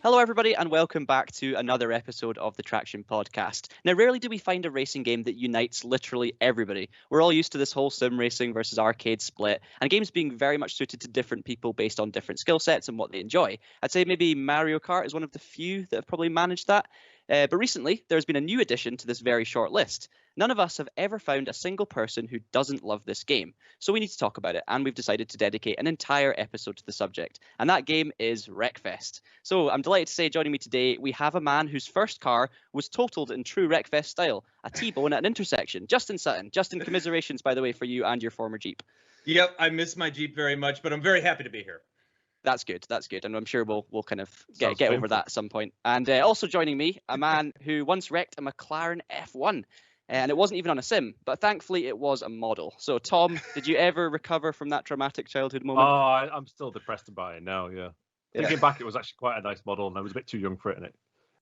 Hello, everybody, and welcome back to another episode of the Traxion podcast. Now, rarely do we find a racing game that unites literally everybody. We're all used to this whole sim racing versus arcade split, and games being very much suited to different people based on different skill sets and what they enjoy. I'd say maybe Mario Kart is one of the few that have probably managed that. But recently, there's been a new addition to this very short list. None of us have ever found a single person who doesn't love this game. So we need to talk about it, and we've decided to dedicate an entire episode to the subject. And that game is Wreckfest. So I'm delighted to say, joining me today, we have a man whose first car was totaled in true Wreckfest style, a T-bone at an intersection. Justin Sutton. Justin, commiserations, by the way, for you and your former Jeep. Yep, I miss my Jeep very much, but I'm very happy to be here. That's good. That's good. And I'm sure we'll kind of get over that at some point. And also joining me, a man who once wrecked a McLaren F1. And it wasn't even on a sim, but thankfully it was a model. So, Tom, did you ever recover from that traumatic childhood moment? Oh, I'm still depressed about it now, yeah. Thinking back, it was actually quite a nice model, and I was a bit too young for it, and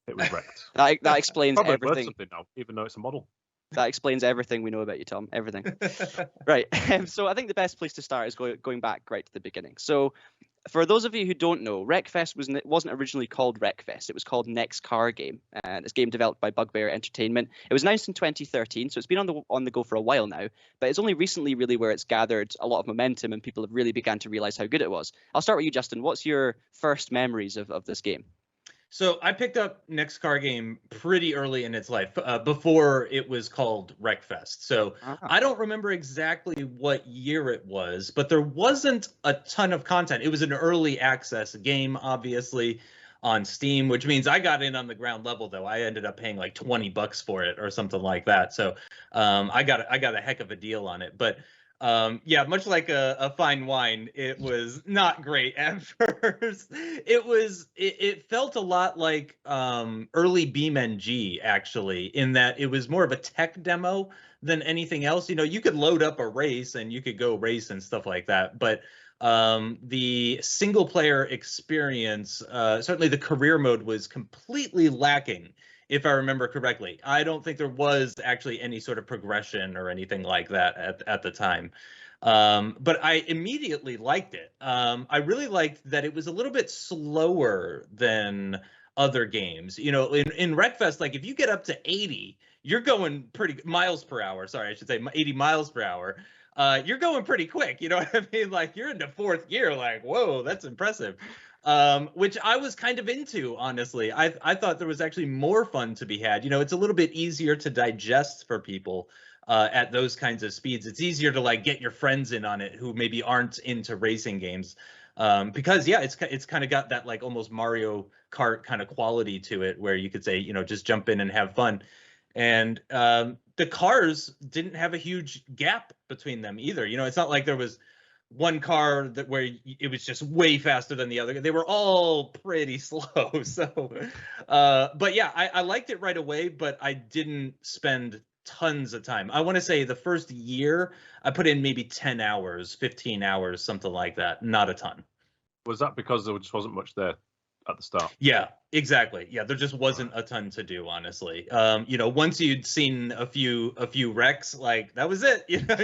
it was wrecked. That explains everything. Something now, even though it's a model. That explains everything we know about you, Tom. Everything. Right. So I think the best place to start is going back right to the beginning. So for those of you who don't know, Wreckfest wasn't originally called Wreckfest. It was called Next Car Game, and it's a game developed by Bugbear Entertainment. It was announced in 2013, so it's been on the go for a while now. But it's only recently really where it's gathered a lot of momentum and people have really begun to realize how good it was. I'll start with you, Justin. What's your first memories of this game? So I picked up Next Car Game pretty early in its life, before it was called Wreckfest. So I don't remember exactly what year it was, but there wasn't a ton of content. It was an early access game, obviously, on Steam, which means I got in on the ground level, though. I ended up paying like $20 for it or something like that. So I got a heck of a deal on it. But yeah, much like a fine wine, it was not great at first. It felt a lot like early BeamNG, actually, in that it was more of a tech demo than anything else. You know, you could load up a race and you could go race and stuff like that, but the single player experience, certainly the career mode, was completely lacking, if I remember correctly. I don't think there was actually any sort of progression or anything like that at the time. But I immediately liked it. I really liked that it was a little bit slower than other games. You know, in Wreckfest, like if you get up to 80, you're going pretty miles per hour. Sorry, I should say 80 miles per hour. You're going pretty quick. You know what I mean? Like you're into fourth gear. Like, whoa, that's impressive. Which I was kind of into, honestly. I thought there was actually more fun to be had. You know, it's a little bit easier to digest for people at those kinds of speeds. It's easier to like get your friends in on it who maybe aren't into racing games, because yeah, it's kind of got that like almost Mario Kart kind of quality to it, where you could say, you know, just jump in and have fun. And the cars didn't have a huge gap between them either. You know, it's not like there was one car where it was just way faster than the other. They were all pretty slow. So, but yeah, I liked it right away, but I didn't spend tons of time. I want to say the first year I put in maybe 10 hours, 15 hours, something like that. Not a ton. Was that because there just wasn't much there at the start? Yeah, exactly. Yeah, there just wasn't a ton to do, honestly. You know, once you'd seen a few wrecks, like that was it. You know,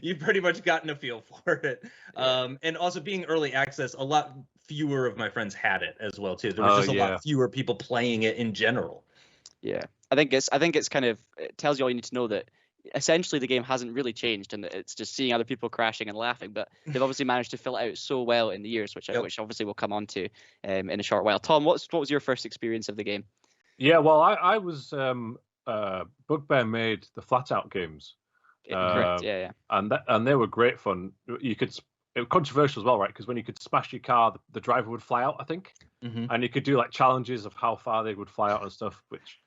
you've pretty much gotten a feel for it. And also being early access, a lot fewer of my friends had it as well too. There was just a lot fewer people playing it in general. Yeah, I think it's kind of, it tells you all you need to know that essentially the game hasn't really changed, and it's just seeing other people crashing and laughing, but they've obviously managed to fill it out so well in the years, which obviously we'll come on to in a short while. Tom, what was your first experience of the game? Yeah, well, I was Bugbear made the Flat Out games. Correct. Yeah. And they were great fun. It was controversial as well, right? Because when you could smash your car, the driver would fly out, I think. Mm-hmm. And you could do like challenges of how far they would fly out and stuff, which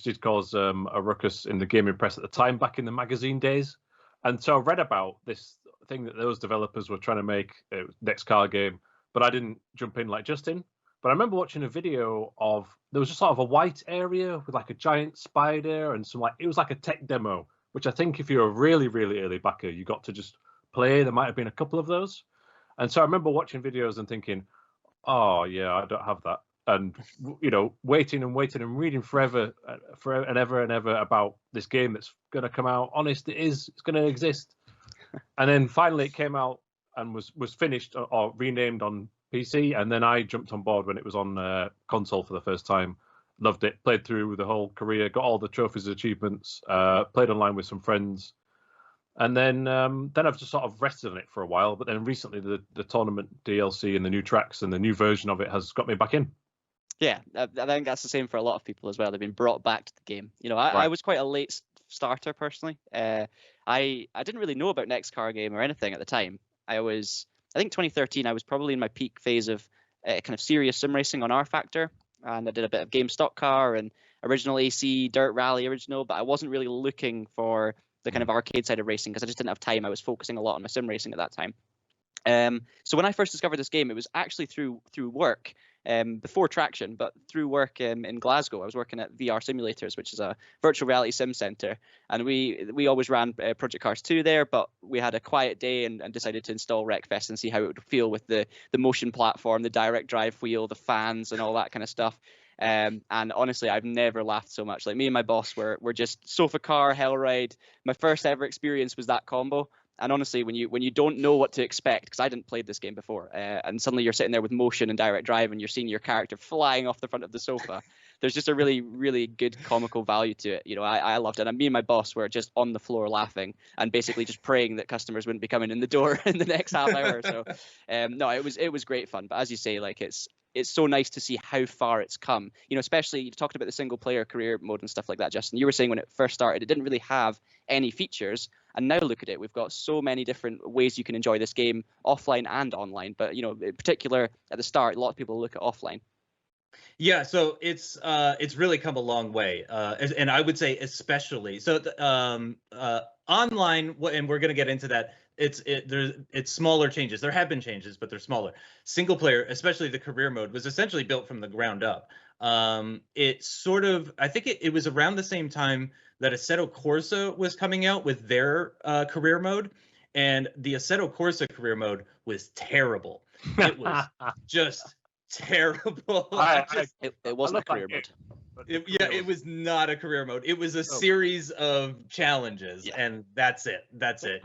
did cause a ruckus in the gaming press at the time, back in the magazine days. And so I read about this thing that those developers were trying to make, Next Car Game, but I didn't jump in like Justin. But I remember watching a video of, there was just sort of a white area with like a giant spider and some it was like a tech demo, which I think if you're a really, really early backer, you got to just play. There might have been a couple of those. And so I remember watching videos and thinking, oh yeah, I don't have that. And, you know, waiting and reading forever and ever about this game that's going to come out. Honest, it's going to exist. And then finally it came out and was finished or renamed on PC, and then I jumped on board when it was on console for the first time. Loved it. Played through the whole career, got all the trophies and achievements. Played online with some friends, and then I've just sort of rested on it for a while. But then recently, the tournament DLC and the new tracks and the new version of it has got me back in. Yeah, I think that's the same for a lot of people as well. They've been brought back to the game. You know, I was quite a late starter personally. I didn't really know about Next Car Game or anything at the time. I think 2013, I was probably in my peak phase of kind of serious sim racing on R Factor, and I did a bit of Game Stock Car and original AC, Dirt Rally original, but I wasn't really looking for the kind of arcade side of racing because I just didn't have time. I was focusing a lot on my sim racing at that time. So when I first discovered this game, it was actually through work, before Traxion, but through work in Glasgow. I was working at VR Simulators, which is a virtual reality sim center, and we always ran Project Cars 2 there, but we had a quiet day and decided to install Wreckfest and see how it would feel with the motion platform, the direct drive wheel, the fans, and all that kind of stuff. And honestly, I've never laughed so much. Like, me and my boss were just sofa car, hell ride. My first ever experience was that combo. And honestly, when you don't know what to expect, because I didn't play this game before, and suddenly you're sitting there with motion and direct drive, and you're seeing your character flying off the front of the sofa, there's just a really, really good comical value to it. You know, I loved it. And me and my boss were just on the floor laughing and basically just praying that customers wouldn't be coming in the door in the next half hour. So, no, it was great fun. But as you say, like, it's so nice to see how far it's come. You know, especially you talked about the single player career mode and stuff like that, Justin. You were saying when it first started, it didn't really have any features. And now look at it. We've got so many different ways you can enjoy this game, offline and online. But, you know, in particular, at the start, a lot of people look at offline. Yeah, so it's really come a long way, and I would say especially so. Online, and we're going to get into that. It's smaller changes. There have been changes, but they're smaller. Single player, especially the career mode, was essentially built from the ground up. It sort of, I think it was around the same time that Assetto Corsa was coming out with their career mode, and the Assetto Corsa career mode was terrible. It was just terrible. It wasn't a career mode. It was not a career mode. It was a series of challenges, and that's it.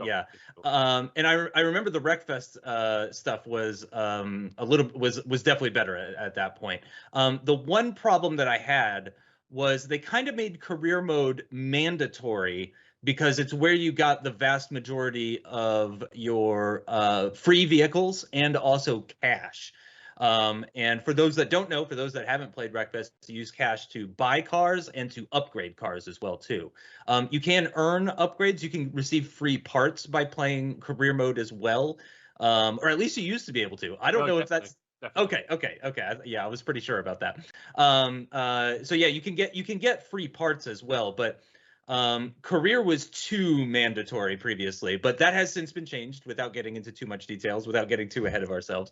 Yeah. And I remember the Wreckfest stuff was was definitely better at that point. The one problem that I had was they kind of made career mode mandatory because it's where you got the vast majority of your free vehicles and also cash. And for those that don't know, for those that haven't played Wreckfest, you use cash to buy cars and to upgrade cars as well too. You can earn upgrades. You can receive free parts by playing career mode as well, or at least you used to be able to. I don't know if that's okay. Yeah, I was pretty sure about that. So yeah, you can get free parts as well, but career was too mandatory previously, but that has since been changed without getting into too much details, without getting too ahead of ourselves.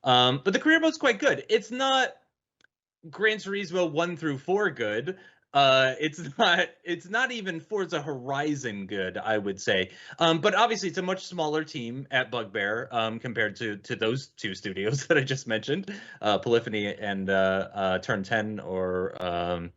But the career mode's quite good. It's not Gran Turismo 1 through 4 good. It's not even Forza Horizon good, I would say. But obviously it's a much smaller team at Bugbear compared to those two studios that I just mentioned, Polyphony and Turn 10 or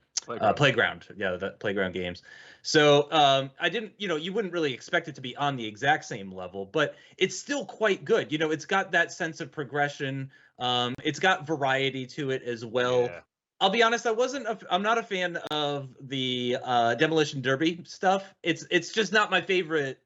Playground. Yeah, that Playground Games. So I didn't, you wouldn't really expect it to be on the exact same level, but it's still quite good. It's got that sense of progression. It's got variety to it as well. Yeah. I'll be honest, I'm not a fan of the Demolition Derby stuff. It's just not my favorite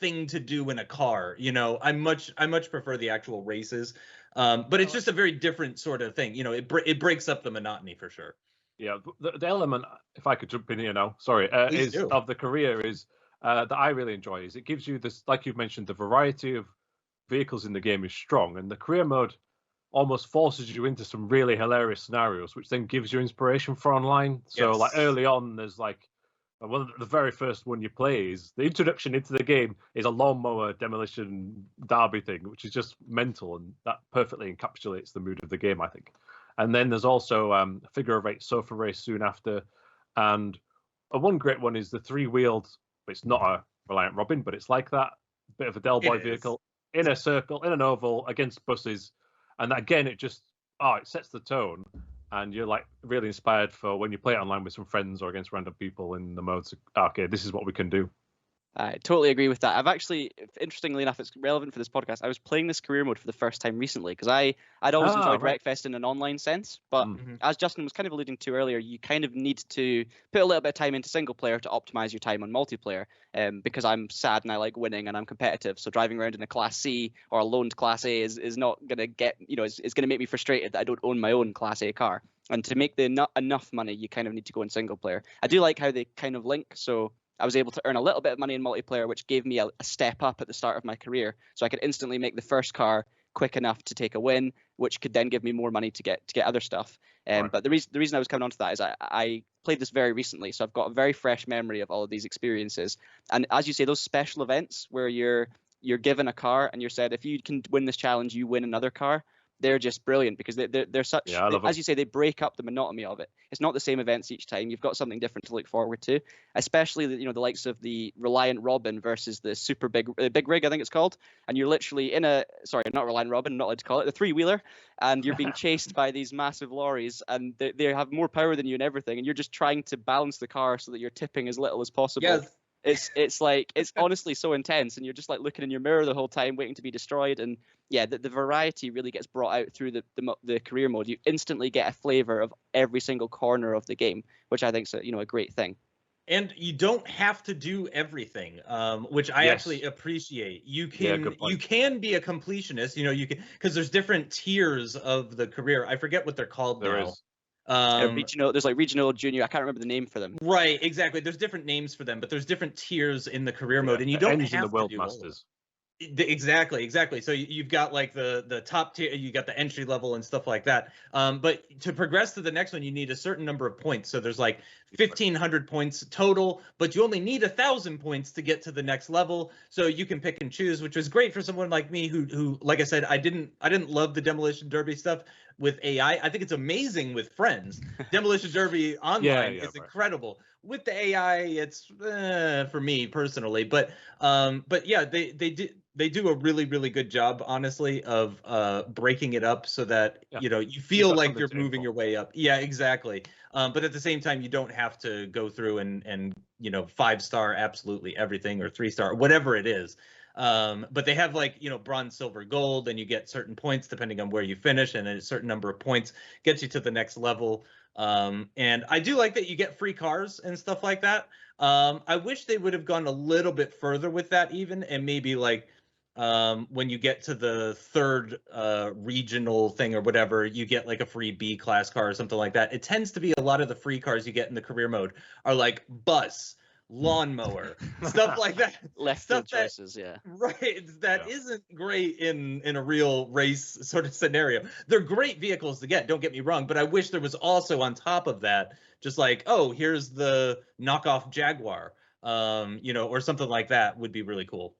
thing to do in a car. I much prefer the actual races. But it's just a very different sort of thing. It breaks up the monotony for sure. Yeah, the element, if I could jump in here now, sorry, of the career is that I really enjoy is it gives you this, like you've mentioned, the variety of vehicles in the game is strong, and the career mode almost forces you into some really hilarious scenarios, which then gives you inspiration for online. So like early on, there's like the very first one you play is the introduction into the game is a lawnmower demolition derby thing, which is just mental, and that perfectly encapsulates the mood of the game, I think. And then there's also a figure of 8 sofa race soon after. And one great one is the 3-wheeled, it's not a Reliant Robin, but it's like that bit of a Del Boy vehicle in a circle, in an oval, against buses. And again, it just, it sets the tone. And you're like really inspired for when you play it online with some friends or against random people in the modes. Okay, this is what we can do. I totally agree with that. I've actually, interestingly enough, it's relevant for this podcast. I was playing this career mode for the first time recently because I'd always enjoyed right. Wreckfest in an online sense. But as Justin was kind of alluding to earlier, you kind of need to put a little bit of time into single player to optimize your time on multiplayer. Because I'm sad and I like winning and I'm competitive. So driving around in a Class C or a loaned Class A is not going to get, it's going to make me frustrated that I don't own my own Class A car. And to make the enough money, you kind of need to go in single player. I do like how they kind of link. So I was able to earn a little bit of money in multiplayer, which gave me a step up at the start of my career. So I could instantly make the first car quick enough to take a win, which could then give me more money to get other stuff. Right. But the reason I was coming on to that is I played this very recently, so I've got a very fresh memory of all of these experiences. And as you say, those special events where you're given a car and you're said, if you can win this challenge, you win another car. They're just brilliant because they're such, as you say, they break up the monotony of it. It's not the same events each time. You've got something different to look forward to, especially the likes of the Reliant Robin versus the super big rig, I think it's called. And you're literally in not Reliant Robin, I'm not allowed to call it, the three-wheeler, and you're being chased by these massive lorries, and they have more power than you and everything, and you're just trying to balance the car so that you're tipping as little as possible. Yes. It's honestly so intense, and you're just like looking in your mirror the whole time waiting to be destroyed. And yeah, the variety really gets brought out through the career mode. You instantly get a flavor of every single corner of the game, which I think is a great thing. And you don't have to do everything, which I actually appreciate. You can be a completionist, you can, because there's different tiers of the career. I forget what they're called now. There's like regional, junior. I can't remember the name for them. Right, exactly. There's different names for them, but there's different tiers in the career mode, and you don't have in the World to do Masters. Exactly. So you've got like the top tier, you got the entry level and stuff like that. But to progress to the next one, you need a certain number of points. So there's like 1,500 points total, but you only need 1,000 points to get to the next level. So you can pick and choose, which was great for someone like me who, like I said, I didn't love the Demolition Derby stuff with AI. I think it's amazing with friends. Demolition Derby online is incredible. With the AI, it's for me personally, but yeah, they do a really, really good job, honestly, of breaking it up so that you feel like you're moving your way up. Yeah, exactly. But at the same time, you don't have to go through and 5-star absolutely everything, or 3-star, whatever it is. But they have like bronze, silver, gold, and you get certain points depending on where you finish, and a certain number of points gets you to the next level. And I do like that you get free cars and stuff like that. I wish they would have gone a little bit further with that even, and maybe like when you get to the third regional thing or whatever, you get like a free B class car or something like that. It tends to be a lot of the free cars you get in the career mode are like bus, lawnmower, stuff like that. Left field choices, yeah. Right, that isn't great in a real race sort of scenario. They're great vehicles to get, don't get me wrong, but I wish there was also on top of that, just like, oh, here's the knockoff Jaguar, or something like that would be really cool.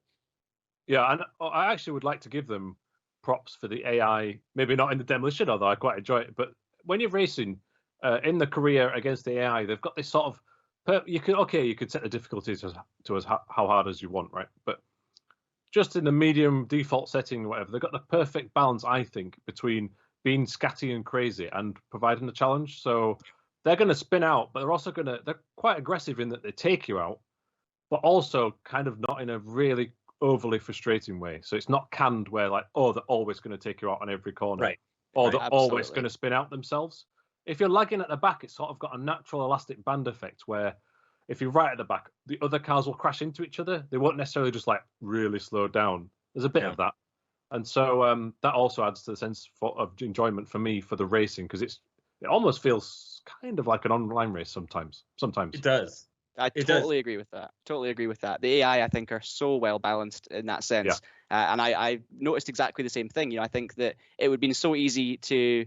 Yeah, and I actually would like to give them props for the AI, maybe not in the Demolition, although I quite enjoy it, but when you're racing in the career against the AI, they've got this sort of, you could set the difficulties to as how hard as you want, right? But just in the medium default setting, whatever, they've got the perfect balance, I think, between being scatty and crazy and providing a challenge. So they're going to spin out, but they're quite aggressive in that they take you out, but also kind of not in a really overly frustrating way. So it's not canned where like, oh, they're always going to take you out on every corner, right? Or they're always going to spin out themselves. If you're lagging at the back, it's sort of got a natural elastic band effect where if you're right at the back, the other cars will crash into each other. They won't necessarily just like really slow down. There's a bit of that. And so that also adds to the sense of enjoyment for me for the racing, because it almost feels kind of like an online race sometimes. It does. I totally agree with that. The AI, I think, are so well balanced in that sense. Yeah. And I noticed exactly the same thing. I think that it would have been so easy to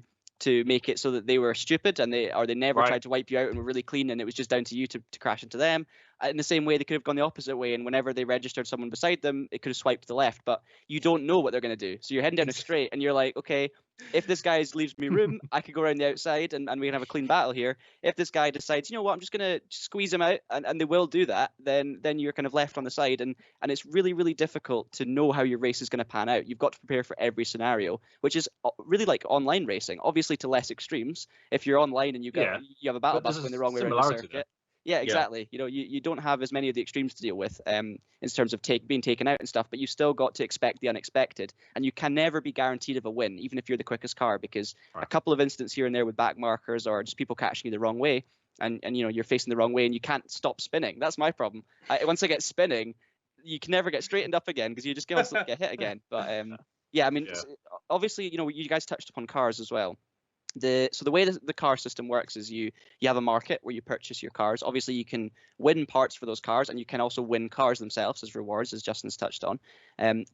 make it so that they were stupid and they never tried to wipe you out and were really clean, and it was just down to you to crash into them. In the same way, they could have gone the opposite way, and whenever they registered someone beside them, it could have swiped to the left, but you don't know what they're going to do. So you're heading down a straight and you're like, okay, if this guy leaves me room, I could go around the outside and we can have a clean battle here. If this guy decides, you know what, I'm just going to squeeze him out, and they will do that, then you're kind of left on the side, and it's really, really difficult to know how your race is going to pan out. You've got to prepare for every scenario, which is really like online racing, obviously to less extremes. If you're online and you have a battle bus going the wrong way around the circuit. Yeah, exactly. You know, you don't have as many of the extremes to deal with in terms of being taken out and stuff, but you still got to expect the unexpected, and you can never be guaranteed of a win, even if you're the quickest car, because a couple of incidents here and there with back markers or just people catching you the wrong way, and you know you're facing the wrong way and you can't stop spinning. That's my problem. Once I get spinning, you can never get straightened up again because you just constantly get hit again. But yeah, I mean, obviously, you know, you guys touched upon cars as well. The way the car system works is you have a market where you purchase your cars. Obviously, you can win parts for those cars, and you can also win cars themselves as rewards, as Justin's touched on. And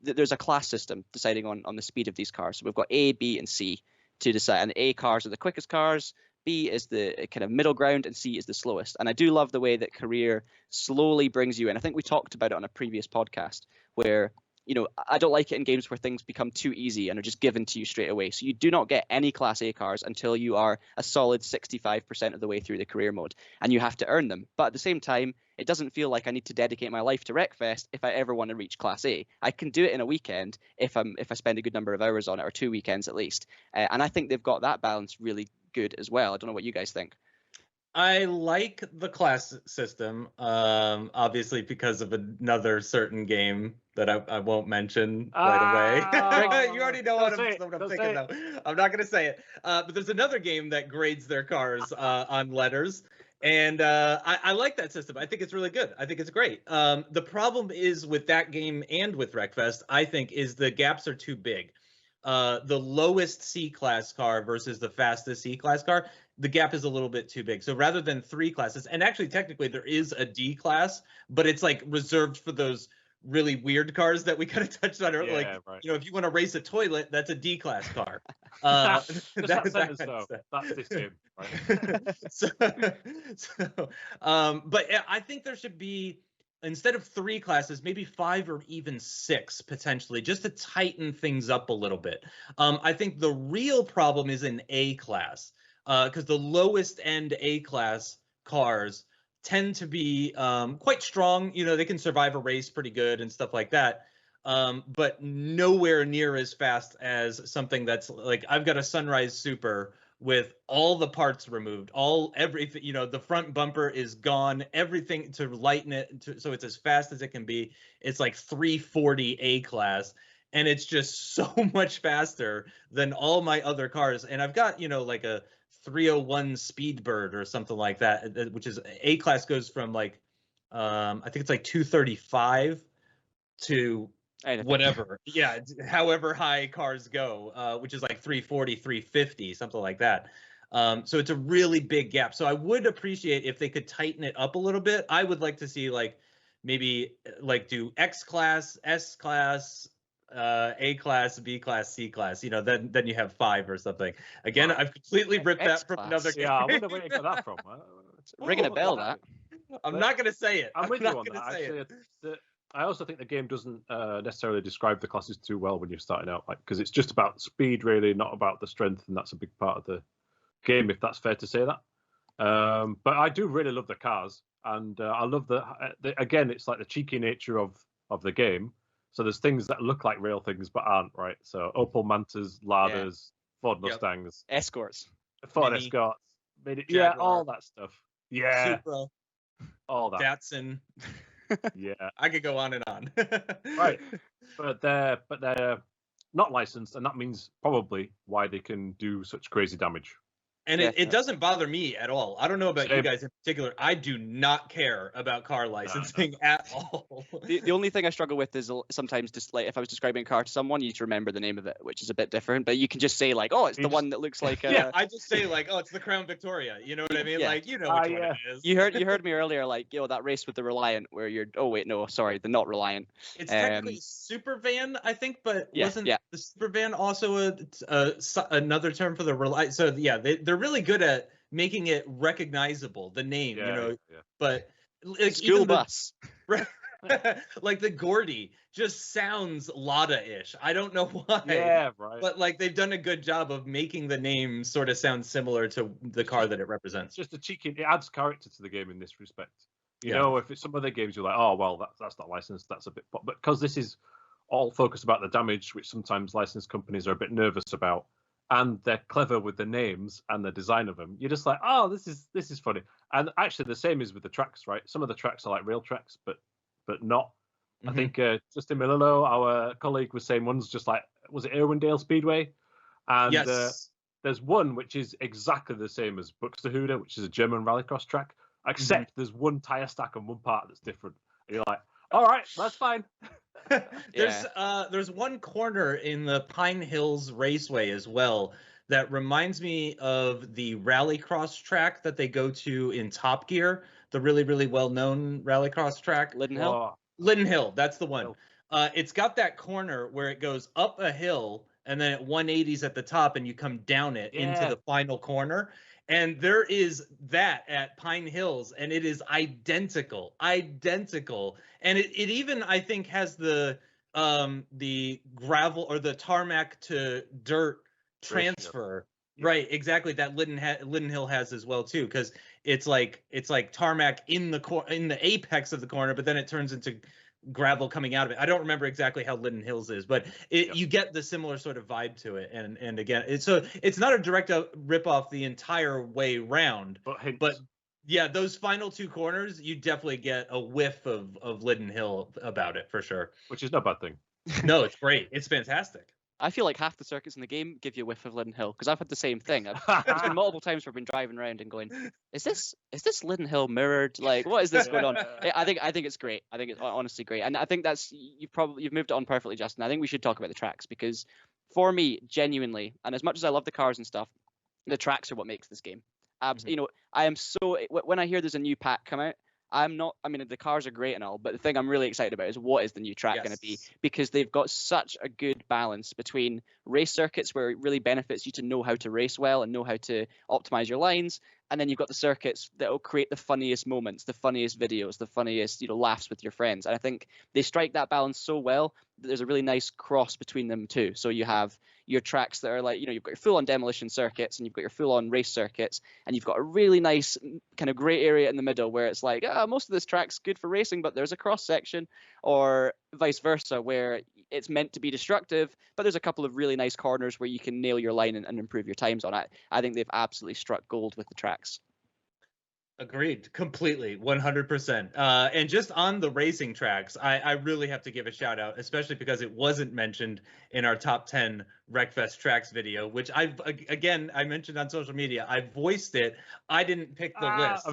there's a class system deciding on the speed of these cars. So we've got A, B, and C to decide. And A cars are the quickest cars, B is the kind of middle ground, and C is the slowest. And I do love the way that career slowly brings you in. I think we talked about it on a previous podcast where, you know, I don't like it in games where things become too easy and are just given to you straight away. So you do not get any Class A cars until you are a solid 65% of the way through the career mode, and you have to earn them. But at the same time, it doesn't feel like I need to dedicate my life to Wreckfest if I ever want to reach Class A. I can do it in a weekend if I spend a good number of hours on it, or 2 weekends at least. And I think they've got that balance really good as well. I don't know what you guys think. I like the class system, obviously because of another certain game that I won't mention right away. You already know what I'm thinking, though. I'm not going to say it. But there's another game that grades their cars on letters. And I like that system. I think it's really good. I think it's great. The problem is with that game and with Wreckfest, I think, is the gaps are too big. The lowest C-class car versus the fastest C-class car, the gap is a little bit too big. So rather than 3 classes, and actually technically there is a D class, but it's like reserved for those really weird cars that we kind of touched on earlier. Yeah, like, you know, if you want to race a toilet, that's a D class car. That's this game, right? But I think there should be, instead of 3 classes, maybe 5 or even 6 potentially, just to tighten things up a little bit. I think the real problem is in A class, because the lowest end A class cars tend to be quite strong. You know, they can survive a race pretty good and stuff like that, but nowhere near as fast as something that's like, I've got a Sunrise Super with all the parts removed, everything, you know, the front bumper is gone, everything to lighten it so it's as fast as it can be. It's like 340 A class, and it's just so much faster than all my other cars. And I've got, you know, like a 301 Speedbird or something like that, which is A class, goes from like I think it's like 235 to whatever, yeah, however high cars go, which is like 340, 350, something like that. So it's a really big gap. So I would appreciate if they could tighten it up a little bit. I would like to see, like, maybe like do X class, S class, A class, B class, C class. You know, then you have 5 or something. Again, I've completely ripped that from another game. Yeah, I wonder where you got that from. Ringing a bell, that. I'm not going to say it. I'm with you on that. Actually, I also think the game doesn't necessarily describe the classes too well when you're starting out, like, because it's just about speed, really, not about the strength, and that's a big part of the game, if that's fair to say that. But I do really love the cars, and I love again, it's like the cheeky nature of the game. So there's things that look like real things but aren't, right? So Opel Mantas, Ladas, Ford Mustangs, Escorts, Ford Escorts, yeah, all that stuff. Yeah, Supra, all that. Datsun. Yeah, I could go on and on. Right, but they're not licensed, and that means probably why they can do such crazy damage. And it doesn't bother me at all. I don't know about you guys in particular. I do not care about car licensing at all. The only thing I struggle with is sometimes just like if I was describing a car to someone, you need to remember the name of it, which is a bit different. But you can just say like, oh, it's the one that looks like. Yeah, I just say like, oh, it's the Crown Victoria. You know what I mean? Yeah. Like, you know which one it is. You heard me earlier, like, that race with the Reliant where you're. Oh wait, no, sorry, the not Reliant. It's technically Super Van, I think, but wasn't the Super Van also another term for the Reliant? So yeah, they're really good at making it recognizable, the name, but like, school bus. Like the Gordy just sounds Lada-ish. I don't know why. Yeah, right. But like they've done a good job of making the name sort of sound similar to the car that it represents. Just a cheeky, it adds character to the game in this respect. You know, if it's some other games, you're like, oh well, that's not licensed, that's a bit, but because this is all focused about the damage, which sometimes licensed companies are a bit nervous about. and they're clever with the names and the design of them. You're just like, oh, this is funny. And actually, the same is with the tracks, right? Some of the tracks are like real tracks, but not. I think Justin Milillo, our colleague, was saying one's just like, was it Irwindale Speedway? And Yes. there's one which is exactly the same as Buxtehude, which is a German rallycross track, except there's one tire stack on one part that's different. And you're like, all right, that's fine. There's one corner in the Pine Hills Raceway as well that reminds me of the rallycross track that they go to in Top Gear, the really, really well-known rallycross track. Linden Hill? Oh, Linden Hill, that's the one. It's got that corner where it goes up a hill and then at 180s at the top and you come down it into the final corner. And there is that at Pine Hills, and it is identical. And it even, I think, has the gravel or the tarmac to dirt transfer. Yeah. Right, exactly. That Linden Hill has as well too, because it's like tarmac in the apex of the corner, but then it turns into gravel coming out of it. I don't remember exactly how Linden Hills is, but you get the similar sort of vibe to it. And again, it's not a direct rip off the entire way round, but yeah, those final two corners, you definitely get a whiff of Linden Hill about it for sure. Which is no bad thing. No, it's great. It's fantastic. I feel like half the circuits in the game give you a whiff of Linden Hill, because I've had the same thing. There's been multiple times where I've been driving around and going, is this Linden Hill mirrored? Like, what is this going on? I think it's great. I think it's honestly great. And I think you've moved it on perfectly, Justin. I think we should talk about the tracks, because for me, genuinely, and as much as I love the cars and stuff, the tracks are what makes this game. You know, I am so, when I hear there's a new pack come out, I mean, the cars are great and all, but the thing I'm really excited about is what is the new track going to be, because they've got such a good balance between race circuits where it really benefits you to know how to race well and know how to optimize your lines. And then you've got the circuits that will create the funniest moments, the funniest videos, the funniest, laughs with your friends. And I think they strike that balance so well that there's a really nice cross between them too. So you have your tracks that are like, you've got your full-on demolition circuits and you've got your full-on race circuits, and you've got a really nice kind of gray area in the middle where it's like, most of this track's good for racing, but there's a cross section, or vice versa, where it's meant to be destructive, but there's a couple of really nice corners where you can nail your line and improve your times on it. I think they've absolutely struck gold with the tracks. Agreed, completely, 100%. And just on the racing tracks, I really have to give a shout out, especially because it wasn't mentioned in our top 10 Wreckfest tracks video, which I mentioned on social media. I voiced it. I didn't pick the list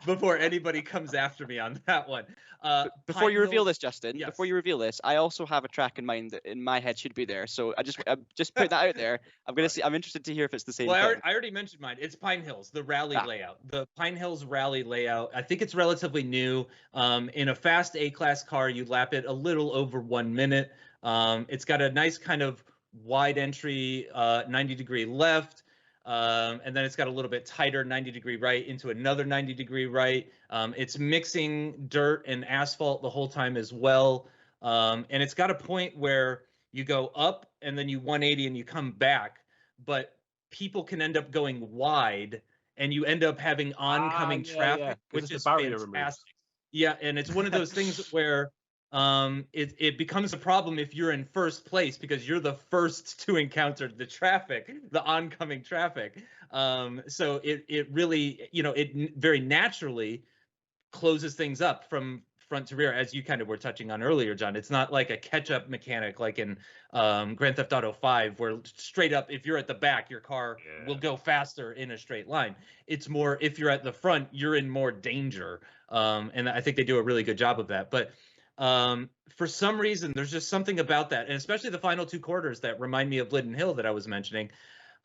before anybody comes after me on that one. Before you reveal this, Justin, before you reveal this, I also have a track in mind that in my head should be there. So I just put that out there. I'm interested to hear if it's the same. Well, I already mentioned mine. It's Pine Hills, the rally layout. The Pine Hills rally layout. I think it's relatively new. In a fast A-class car, you lap it a little over 1 minute. It's got a nice kind of wide entry, 90-degree left. And then it's got a little bit tighter 90-degree right into another 90-degree right. It's mixing dirt and asphalt the whole time as well. And it's got a point where you go up and then you 180 and you come back, but people can end up going wide and you end up having oncoming traffic, which is fantastic. Yeah, and it's one of those things where it becomes a problem if you're in first place, because you're the first to encounter the traffic, the oncoming traffic. So it really, it very naturally closes things up from front to rear, as you kind of were touching on earlier, John. It's not like a catch-up mechanic like in Grand Theft Auto 5, where straight up, if you're at the back, your car will go faster in a straight line. It's more, if you're at the front, you're in more danger. And I think they do a really good job of that. But for some reason, there's just something about that, and especially the final two quarters that remind me of Linden Hill that I was mentioning.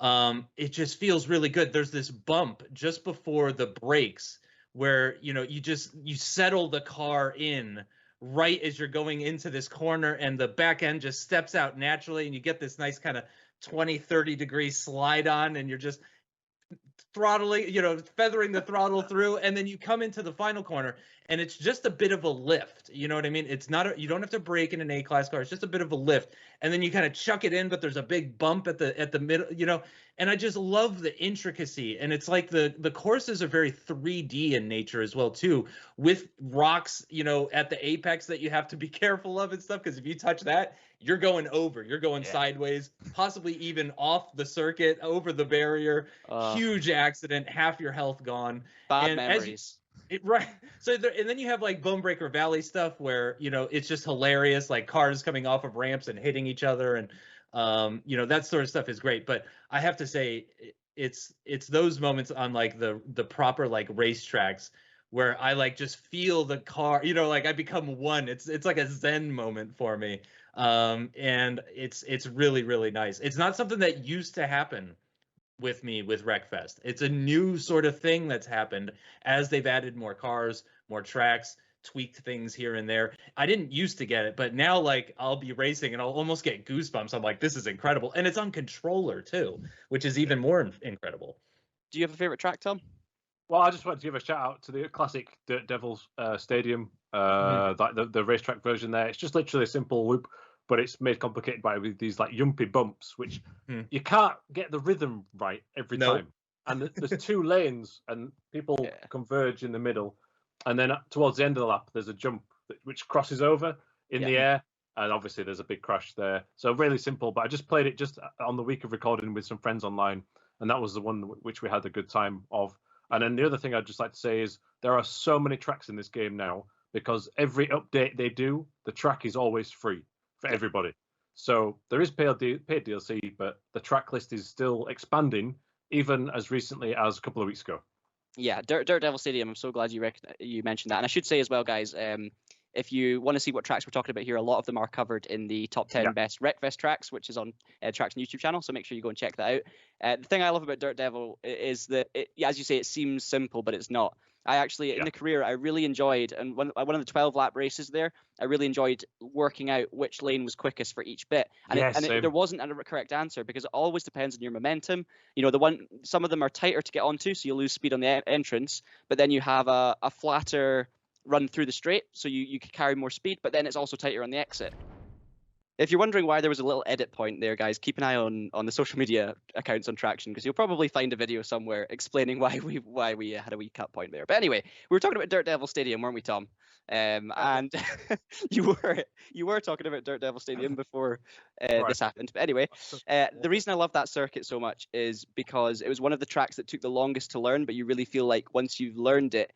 It just feels really good. There's this bump just before the brakes where, you settle the car in right as you're going into this corner, and the back end just steps out naturally, and you get this nice kind of 20-30 degree slide on, and you're just throttling, feathering the throttle through, and then you come into the final corner, and it's just a bit of a lift. You know what I mean? It's not you don't have to brake in an A-class car. It's just a bit of a lift, and then you kind of chuck it in, but there's a big bump at the middle. You know, and I just love the intricacy, and it's like the courses are very 3D in nature as well too, with rocks, you know, at the apex that you have to be careful of and stuff, because if you touch that, you're going over, you're going sideways, possibly even off the circuit, over the barrier. Huge accident, half your health gone. Bad memories. Right. So and then you have like Bonebreaker Valley stuff where, you know, it's just hilarious, like cars coming off of ramps and hitting each other, and you know, that sort of stuff is great. But I have to say, it's those moments on like the proper like racetracks where I like just feel the car, you know, like I become one. It's like a Zen moment for me. And it's really, really nice. It's not something that used to happen with me with Wreckfest. It's a new sort of thing that's happened as they've added more cars, more tracks, tweaked things here and there. I didn't used to get it, but now like I'll be racing and I'll almost get goosebumps. I'm like, this is incredible. And it's on controller too, which is even more incredible. Do you have a favorite track, Tom? Well, I just wanted to give a shout out to the classic Dirt Devils Stadium, the racetrack version there. It's just literally a simple loop, but it's made complicated by these like yumpy bumps, which you can't get the rhythm right every time. And there's 2 lanes, and people converge in the middle, and then towards the end of the lap, there's a jump which crosses over in the air, and obviously there's a big crash there. So really simple, but I just played it just on the week of recording with some friends online, and that was the one which we had a good time of. And then the other thing I'd just like to say is there are so many tracks in this game now, because every update they do, the track is always free for everybody. So there is paid DLC, but the track list is still expanding, even as recently as a couple of weeks ago. Yeah, Dirt Devil Stadium. I'm so glad you mentioned that. And I should say as well, guys, if you want to see what tracks we're talking about here, a lot of them are covered in the top 10 best Wreckfest tracks, which is on Traxion YouTube channel. So make sure you go and check that out. The thing I love about Dirt Devil is that, as you say, it seems simple, but it's not. I actually, in the career, I really enjoyed, and one of the 12 lap races there, I really enjoyed working out which lane was quickest for each bit. And, there wasn't a correct answer, because it always depends on your momentum. You know, some of them are tighter to get onto, so you lose speed on the entrance, but then you have a flatter run through the straight, so you can carry more speed, but then it's also tighter on the exit. If you're wondering why there was a little edit point there, guys, keep an eye on the social media accounts on Traxion, because you'll probably find a video somewhere explaining why we had a wee cut point there. But anyway, we were talking about Dirt Devil Stadium, weren't we, Tom? And you were talking about Dirt Devil Stadium before this happened. But anyway, the reason I love that circuit so much is because it was one of the tracks that took the longest to learn, but you really feel like once you've learned it,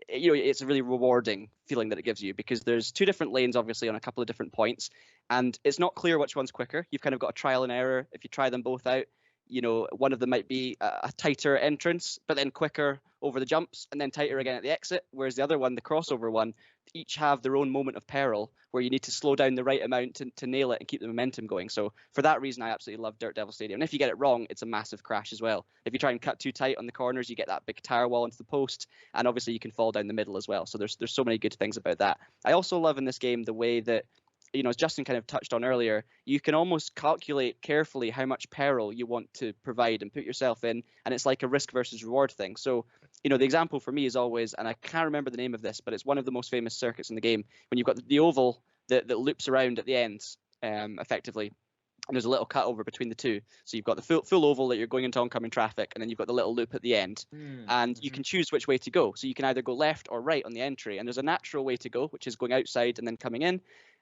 you know, it's a really rewarding feeling that it gives you, because there's 2 different lanes, obviously, on a couple of different points, and it's not clear which one's quicker. You've kind of got a trial and error. If you try them both out, you know, one of them might be a tighter entrance, but then quicker over the jumps, and then tighter again at the exit, whereas the other one, the crossover one, each have their own moment of peril where you need to slow down the right amount to nail it and keep the momentum going. So for that reason, I absolutely love Dirt Devil Stadium. And if you get it wrong, it's a massive crash as well. If you try and cut too tight on the corners, you get that big tire wall into the post, and obviously you can fall down the middle as well. So there's so many good things about that. I also love in this game the way that, you know, as Justin kind of touched on earlier, you can almost calculate carefully how much peril you want to provide and put yourself in, and it's like a risk versus reward thing. So, you know, the example for me is always, and I can't remember the name of this, but it's one of the most famous circuits in the game, when you've got the oval that loops around at the ends, effectively, and there's a little cut over between the two. So you've got the full oval that you're going into oncoming traffic, and then you've got the little loop at the end, and you can choose which way to go. So you can either go left or right on the entry, and there's a natural way to go, which is going outside and then coming in.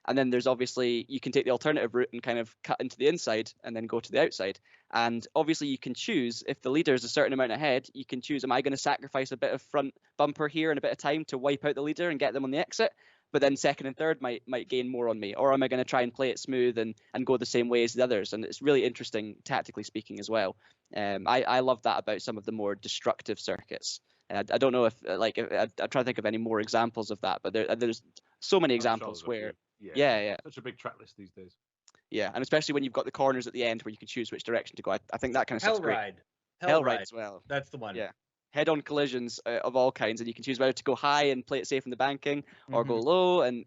And then there's obviously, you can take the alternative route and kind of cut into the inside and then go to the outside. And obviously you can choose, if the leader is a certain amount ahead, you can choose, am I going to sacrifice a bit of front bumper here and a bit of time to wipe out the leader and get them on the exit? But then second and third might gain more on me. Or am I going to try and play it smooth and go the same way as the others? And it's really interesting, tactically speaking, as well. I love that about some of the more destructive circuits. I don't know if, I'm trying to think of any more examples of that, but there's so many examples where... Yeah. Such a big track list these days. Yeah, and especially when you've got the corners at the end where you can choose which direction to go. I think that kind of stuff's great. Hellride as well. That's the one. Yeah. Head-on collisions of all kinds, and you can choose whether to go high and play it safe in the banking or go low. And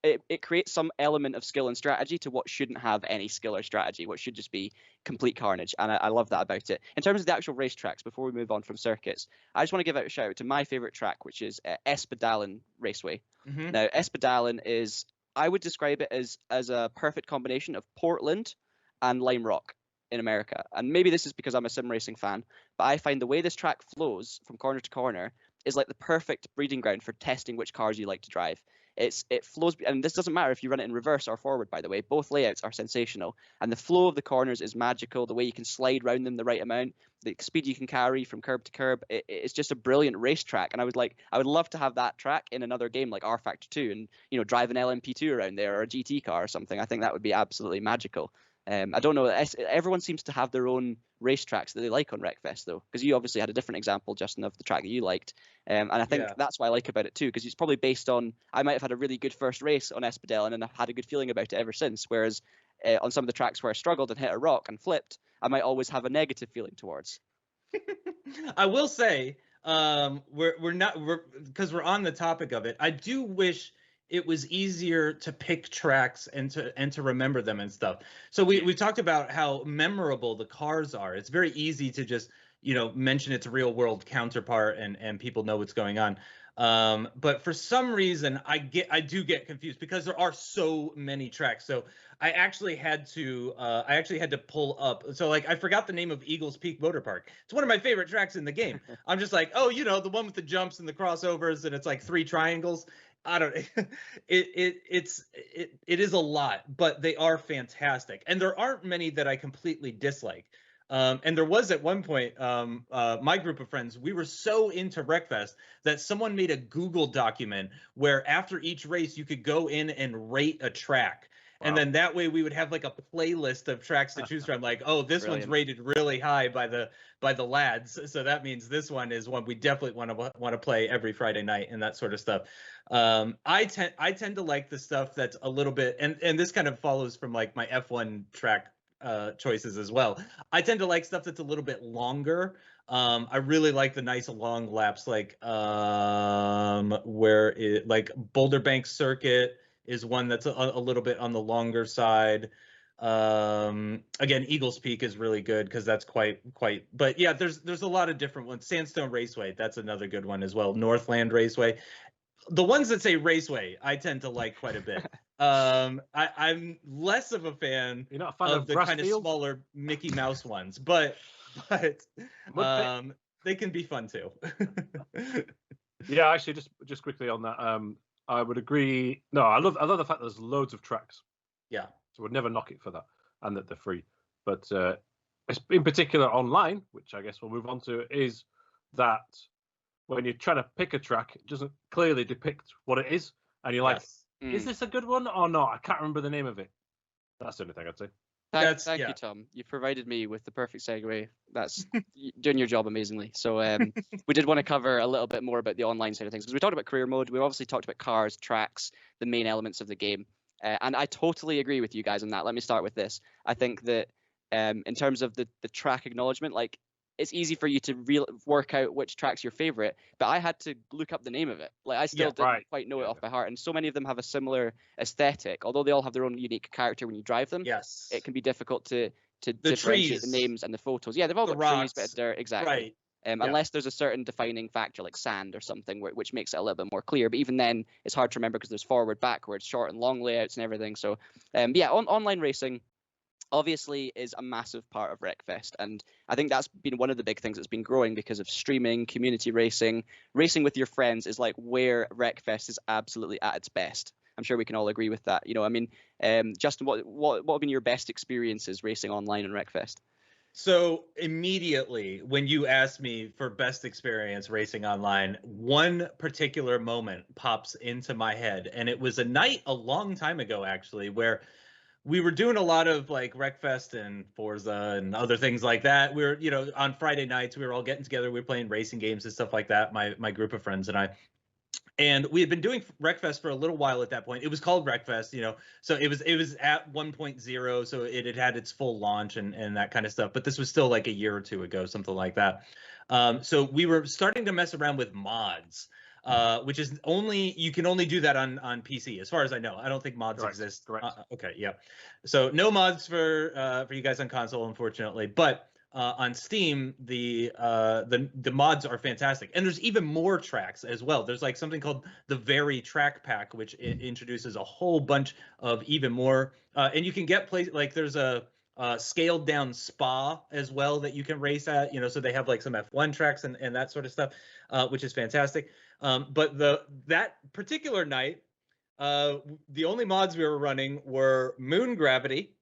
it creates some element of skill and strategy to what shouldn't have any skill or strategy, what should just be complete carnage. And I love that about it. In terms of the actual racetracks, before we move on from circuits, I just want to give out a shout out to my favorite track, which is Espedalen Raceway. Now, Espedalen is, I would describe it as a perfect combination of Portland and Lime Rock in America. And maybe this is because I'm a sim racing fan, but I find the way this track flows from corner to corner is like the perfect breeding ground for testing which cars you like to drive. It flows, and this doesn't matter if you run it in reverse or forward, by the way. Both layouts are sensational, and the flow of the corners is magical. The way you can slide around them the right amount, the speed you can carry from curb to curb, it's just a brilliant racetrack. And I would love to have that track in another game like R Factor 2, and drive an LMP2 around there or a GT car or something. I think that would be absolutely magical. I don't know. Everyone seems to have their own racetracks that they like on Wreckfest, though, because you obviously had a different example, Justin, of the track that you liked. And I think that's what I like about it, too, because it's probably based on, I might have had a really good first race on Espedalen and I've had a good feeling about it ever since. Whereas on some of the tracks where I struggled and hit a rock and flipped, I might always have a negative feeling towards. I will say, because we're on the topic of it, I do wish it was easier to pick tracks and to remember them and stuff. So we talked about how memorable the cars are. It's very easy to just mention its real world counterpart and people know what's going on. But for some reason I do get confused because there are so many tracks. So I actually had to pull up. So like I forgot the name of Eagles Peak Motor Park. It's one of my favorite tracks in the game. I'm just like, oh, the one with the jumps and the crossovers and it's like 3 triangles. I don't. It is a lot, but they are fantastic, and there aren't many that I completely dislike. And there was at one point, my group of friends, we were so into Wreckfest that someone made a Google document where after each race you could go in and rate a track. Wow. And then that way we would have like a playlist of tracks to choose from. Like, oh, this Brilliant. One's rated really high by the lads, so that means this one is one we definitely want to play every Friday night and that sort of stuff. I tend to like the stuff that's a little bit, and this kind of follows from like my F1 track choices as well. I tend to like stuff that's a little bit longer. I really like the nice long laps, like where it like Boulder Bank Circuit is one that's a little bit on the longer side. Again, Eagles Peak is really good because that's quite, but yeah, there's a lot of different ones. Sandstone Raceway, that's another good one as well. Northland Raceway. The ones that say Raceway, I tend to like quite a bit. I'm less of a fan of the kind of smaller Mickey Mouse ones, but they can be fun too. Yeah, actually, just quickly on that, I would agree. No, I love the fact that there's loads of tracks. Yeah. So we'd never knock it for that, and that they're free. But in particular online, which I guess we'll move on to, is that when you're trying to pick a track, it doesn't clearly depict what it is, and you're like, is this a good one or not? I can't remember the name of it. That's the only thing I'd say. Thank you, Tom. You provided me with the perfect segue. That's doing your job amazingly. So we did want to cover a little bit more about the online side of things, because we talked about career mode. We obviously talked about cars, tracks, the main elements of the game. And I totally agree with you guys on that. Let me start with this. I think that in terms of the track acknowledgement, like, it's easy for you to work out which track's your favorite, but I had to look up the name of it. Like, I still didn't quite know it off by heart. And so many of them have a similar aesthetic, although they all have their own unique character when you drive them. Yes, it can be difficult to differentiate the names and the photos. Yeah, they've all got trees, bit of dirt, exactly. Right. Unless there's a certain defining factor like sand or something, which makes it a little bit more clear. But even then, it's hard to remember because there's forward, backwards, short and long layouts and everything. So online racing obviously is a massive part of Wreckfest, and I think that's been one of the big things that's been growing because of streaming, community racing with your friends is like where Wreckfest is absolutely at its best. I'm sure we can all agree with that. Justin, what have been your best experiences racing online in Wreckfest? So immediately when you asked me for best experience racing online, one particular moment pops into my head, and it was a night a long time ago actually, where we were doing a lot of like Wreckfest and Forza and other things like that. We were, on Friday nights, we were all getting together. We were playing racing games and stuff like that, my group of friends and I. And we had been doing Wreckfest for a little while at that point. It was called Wreckfest, so it was at 1.0, so it had its full launch and that kind of stuff. But this was still like a year or two ago, something like that. So we were starting to mess around with mods. which is you can only do that on PC, as far as I know. I don't think mods exist. Correct. Okay, yeah. So no mods for you guys on console, unfortunately. But on Steam, the mods are fantastic, and there's even more tracks as well. There's like something called the Very Track Pack, which introduces a whole bunch of even more. And you can get like there's a scaled down spa as well that you can race at. So they have like some F1 tracks and that sort of stuff, which is fantastic. But that particular night, the only mods we were running were moon gravity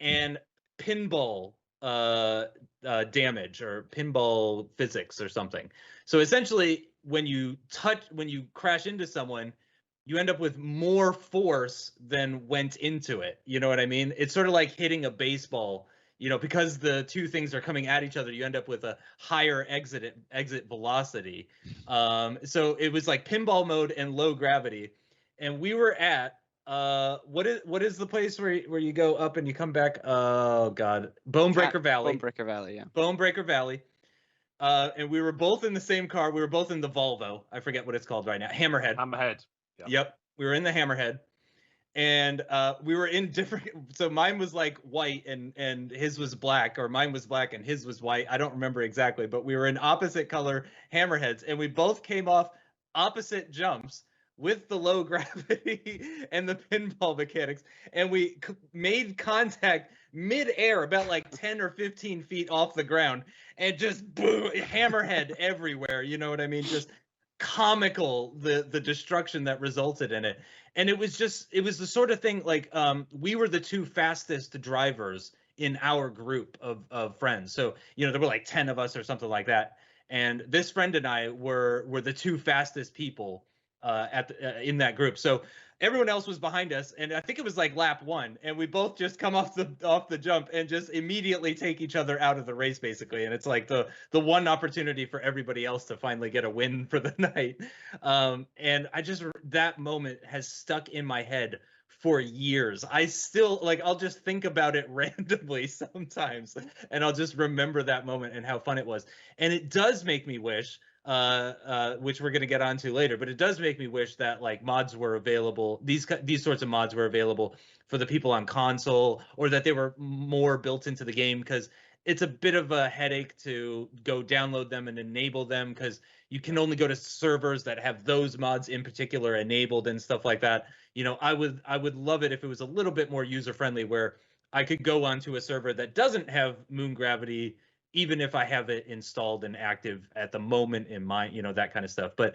and pinball damage or pinball physics or something. So essentially, when you crash into someone, you end up with more force than went into it. You know what I mean? It's sort of like hitting a baseball. Because the two things are coming at each other, you end up with a higher exit velocity. So it was like pinball mode and low gravity. And we were at what is the place where you go up and you come back? Oh God, Bonebreaker Valley. Bonebreaker Valley, yeah. Bonebreaker Valley. And we were both in the same car. We were both in the Volvo. I forget what it's called right now. Hammerhead. Yep. We were in the Hammerhead. And we were in different. So mine was like white and his was black, or mine was black and his was white. I don't remember exactly, but we were in opposite color Hammerheads, and we both came off opposite jumps with the low gravity and the pinball mechanics, and we made contact mid-air about like 10 or 15 feet off the ground, and just boom, Hammerhead everywhere. You know what I mean? Just comical, the destruction that resulted in it. And it was the sort of thing like we were the two fastest drivers in our group of friends. So there were like 10 of us or something like that, and this friend and I were the two fastest people in that group. So everyone else was behind us, and I think it was like lap 1, and we both just come off the jump and just immediately take each other out of the race, basically. And it's like the one opportunity for everybody else to finally get a win for the night. And that moment has stuck in my head for years. I still I'll just think about it randomly sometimes, and I'll just remember that moment and how fun it was. And it does make me wish, which we're going to get onto later, but it does make me wish that like mods were available. These sorts of mods were available for the people on console, or that they were more built into the game, because it's a bit of a headache to go download them and enable them, because you can only go to servers that have those mods in particular enabled and stuff like that. I would love it if it was a little bit more user friendly, where I could go onto a server that doesn't have moon gravity, even if I have it installed and active at the moment in my, that kind of stuff. But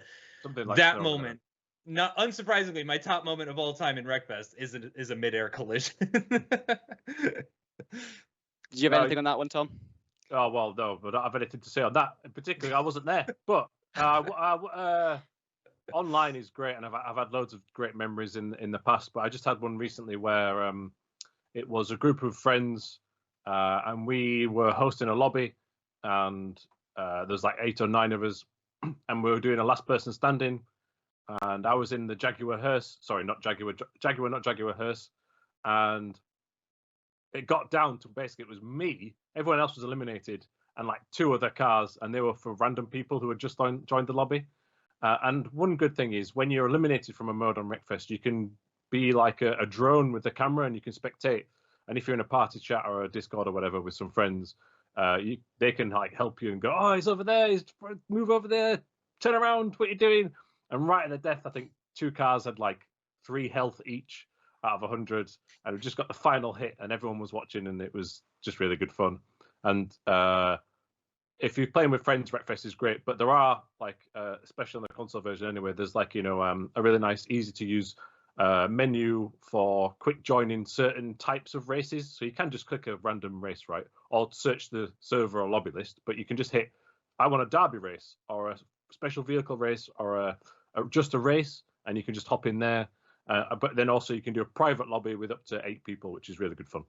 like that moment, not unsurprisingly, my top moment of all time in Wreckfest is a mid-air collision. Did you have anything on that one, Tom? Oh, well, no, but I don't have anything to say on that. Particularly, I wasn't there. But online is great, and I've had loads of great memories in the past. But I just had one recently where it was a group of friends, and we were hosting a lobby, and there's like 8 or 9 of us, and we were doing a last person standing, and I was in the Jaguar hearse. Sorry, not Jaguar, not Jaguar hearse, and it got down to basically it was me. Everyone else was eliminated, and like 2 other cars, and they were for random people who had just joined the lobby. And one good thing is when you're eliminated from a mode on Wreckfest, you can be like a drone with the camera, and you can spectate. And if you're in a party chat or a Discord or whatever with some friends, they can like help you and go, oh, he's over there, move over there, turn around, what are you doing? And right at the death, I think 2 cars had like 3 health each out of 100, and we just got the final hit, and everyone was watching, and it was just really good fun. And if you're playing with friends, Wreckfest is great, but there are like, especially on the console version anyway, there's like, a really nice, easy to use menu for quick joining certain types of races. So you can just click a random race, right? Or search the server or lobby list, but you can just hit, I want a derby race or a special vehicle race or just a race, and you can just hop in there. But then also you can do a private lobby with up to 8 people, which is really good fun.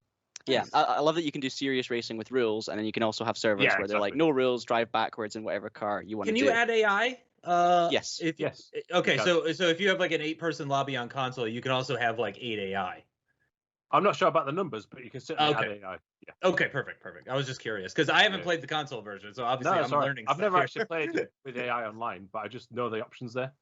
Yeah, I love that you can do serious racing with rules, and then you can also have servers where they're like, no rules, drive backwards in whatever car you want to do. Can you add AI? Yes. Yes. Okay, so if you have like an 8-person lobby on console, you can also have like 8 AI. I'm not sure about the numbers, but you can certainly add AI. Yeah. Okay, perfect. I was just curious because I haven't played the console version, so obviously I'm learning. I've never actually played with AI online, but I just know the options there.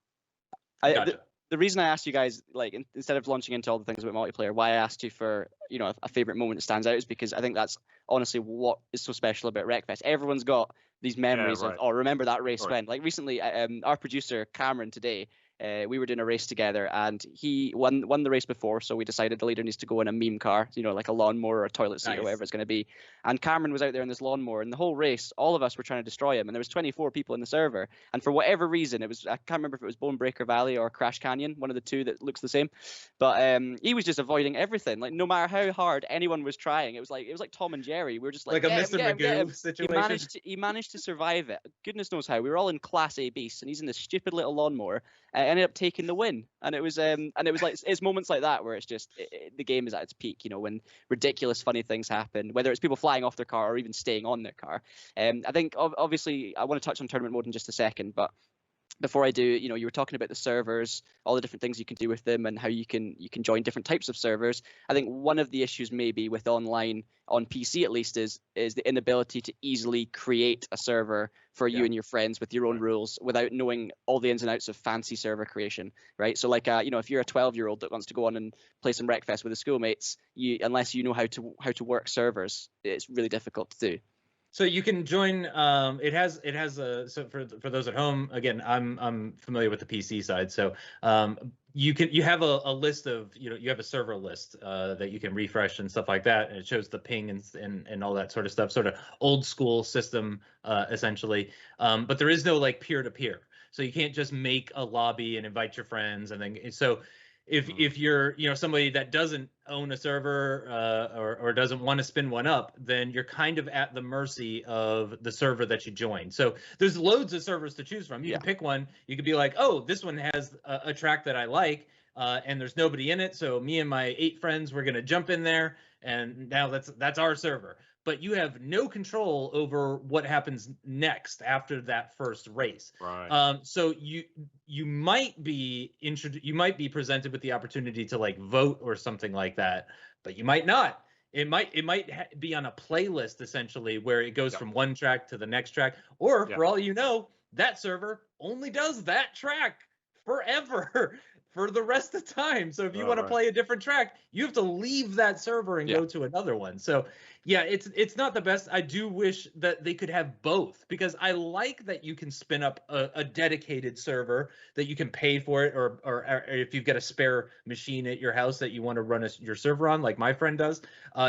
Gotcha. The reason I asked you guys, like, instead of launching into all the things about multiplayer, why I asked you for, a favorite moment that stands out is because I think that's honestly what is so special about Wreckfest. Everyone's got these memories of, remember that race when? Like recently, our producer Cameron today, we were doing a race together, and he won the race before, so we decided the leader needs to go in a meme car, like a lawnmower or a toilet seat or whatever it's going to be. And Cameron was out there in this lawnmower, and the whole race, all of us were trying to destroy him, and there was 24 people in the server, and for whatever reason, I can't remember if it was Bonebreaker Valley or Crash Canyon, one of the two that looks the same, but he was just avoiding everything. Like, no matter how hard anyone was trying, it was like Tom and Jerry. We were just like a Mr. Magoo situation. He managed to survive it. Goodness knows how. We were all in Class A beasts, and he's in this stupid little lawnmower. Ended up taking the win, and it was like, it's moments like that where it's just the game is at its peak. When ridiculous, funny things happen, whether it's people flying off their car or even staying on their car. I think obviously I want to touch on tournament mode in just a second, but before I do, you were talking about the servers, all the different things you can do with them, and how you can join different types of servers. I think one of the issues maybe with online, on PC at least, is the inability to easily create a server for you and your friends with your own rules without knowing all the ins and outs of fancy server creation, right? So like, if you're a 12-year-old that wants to go on and play some Wreckfest with his schoolmates, unless you know how to work servers, it's really difficult to do. So you can join. It has so for those at home, again, I'm familiar with the PC side. So you have a list of, you have a server list that you can refresh and stuff like that, and it shows the ping and all that sort of stuff, sort of old school system essentially. But there is no like peer to peer, so you can't just make a lobby and invite your friends and then so. If you're somebody that doesn't own a server or doesn't want to spin one up, then you're kind of at the mercy of the server that you join. So there's loads of servers to choose from. You can pick one. You could be like, oh, this one has a track that I like, and there's nobody in it. So me and my 8 friends, we're gonna jump in there, and now that's our server. But you have no control over what happens next after that first race. Right. So you might be presented with the opportunity to like vote or something like that, but you might not. It might be on a playlist essentially where it goes from one track to the next track, or for all you know, that server only does that track forever. For the rest of the time. So if you want to play a different track, you have to leave that server and go to another one. So yeah, it's not the best. I do wish that they could have both, because I like that you can spin up a dedicated server that you can pay for it, or if you've got a spare machine at your house that you want to run your server on, like my friend does,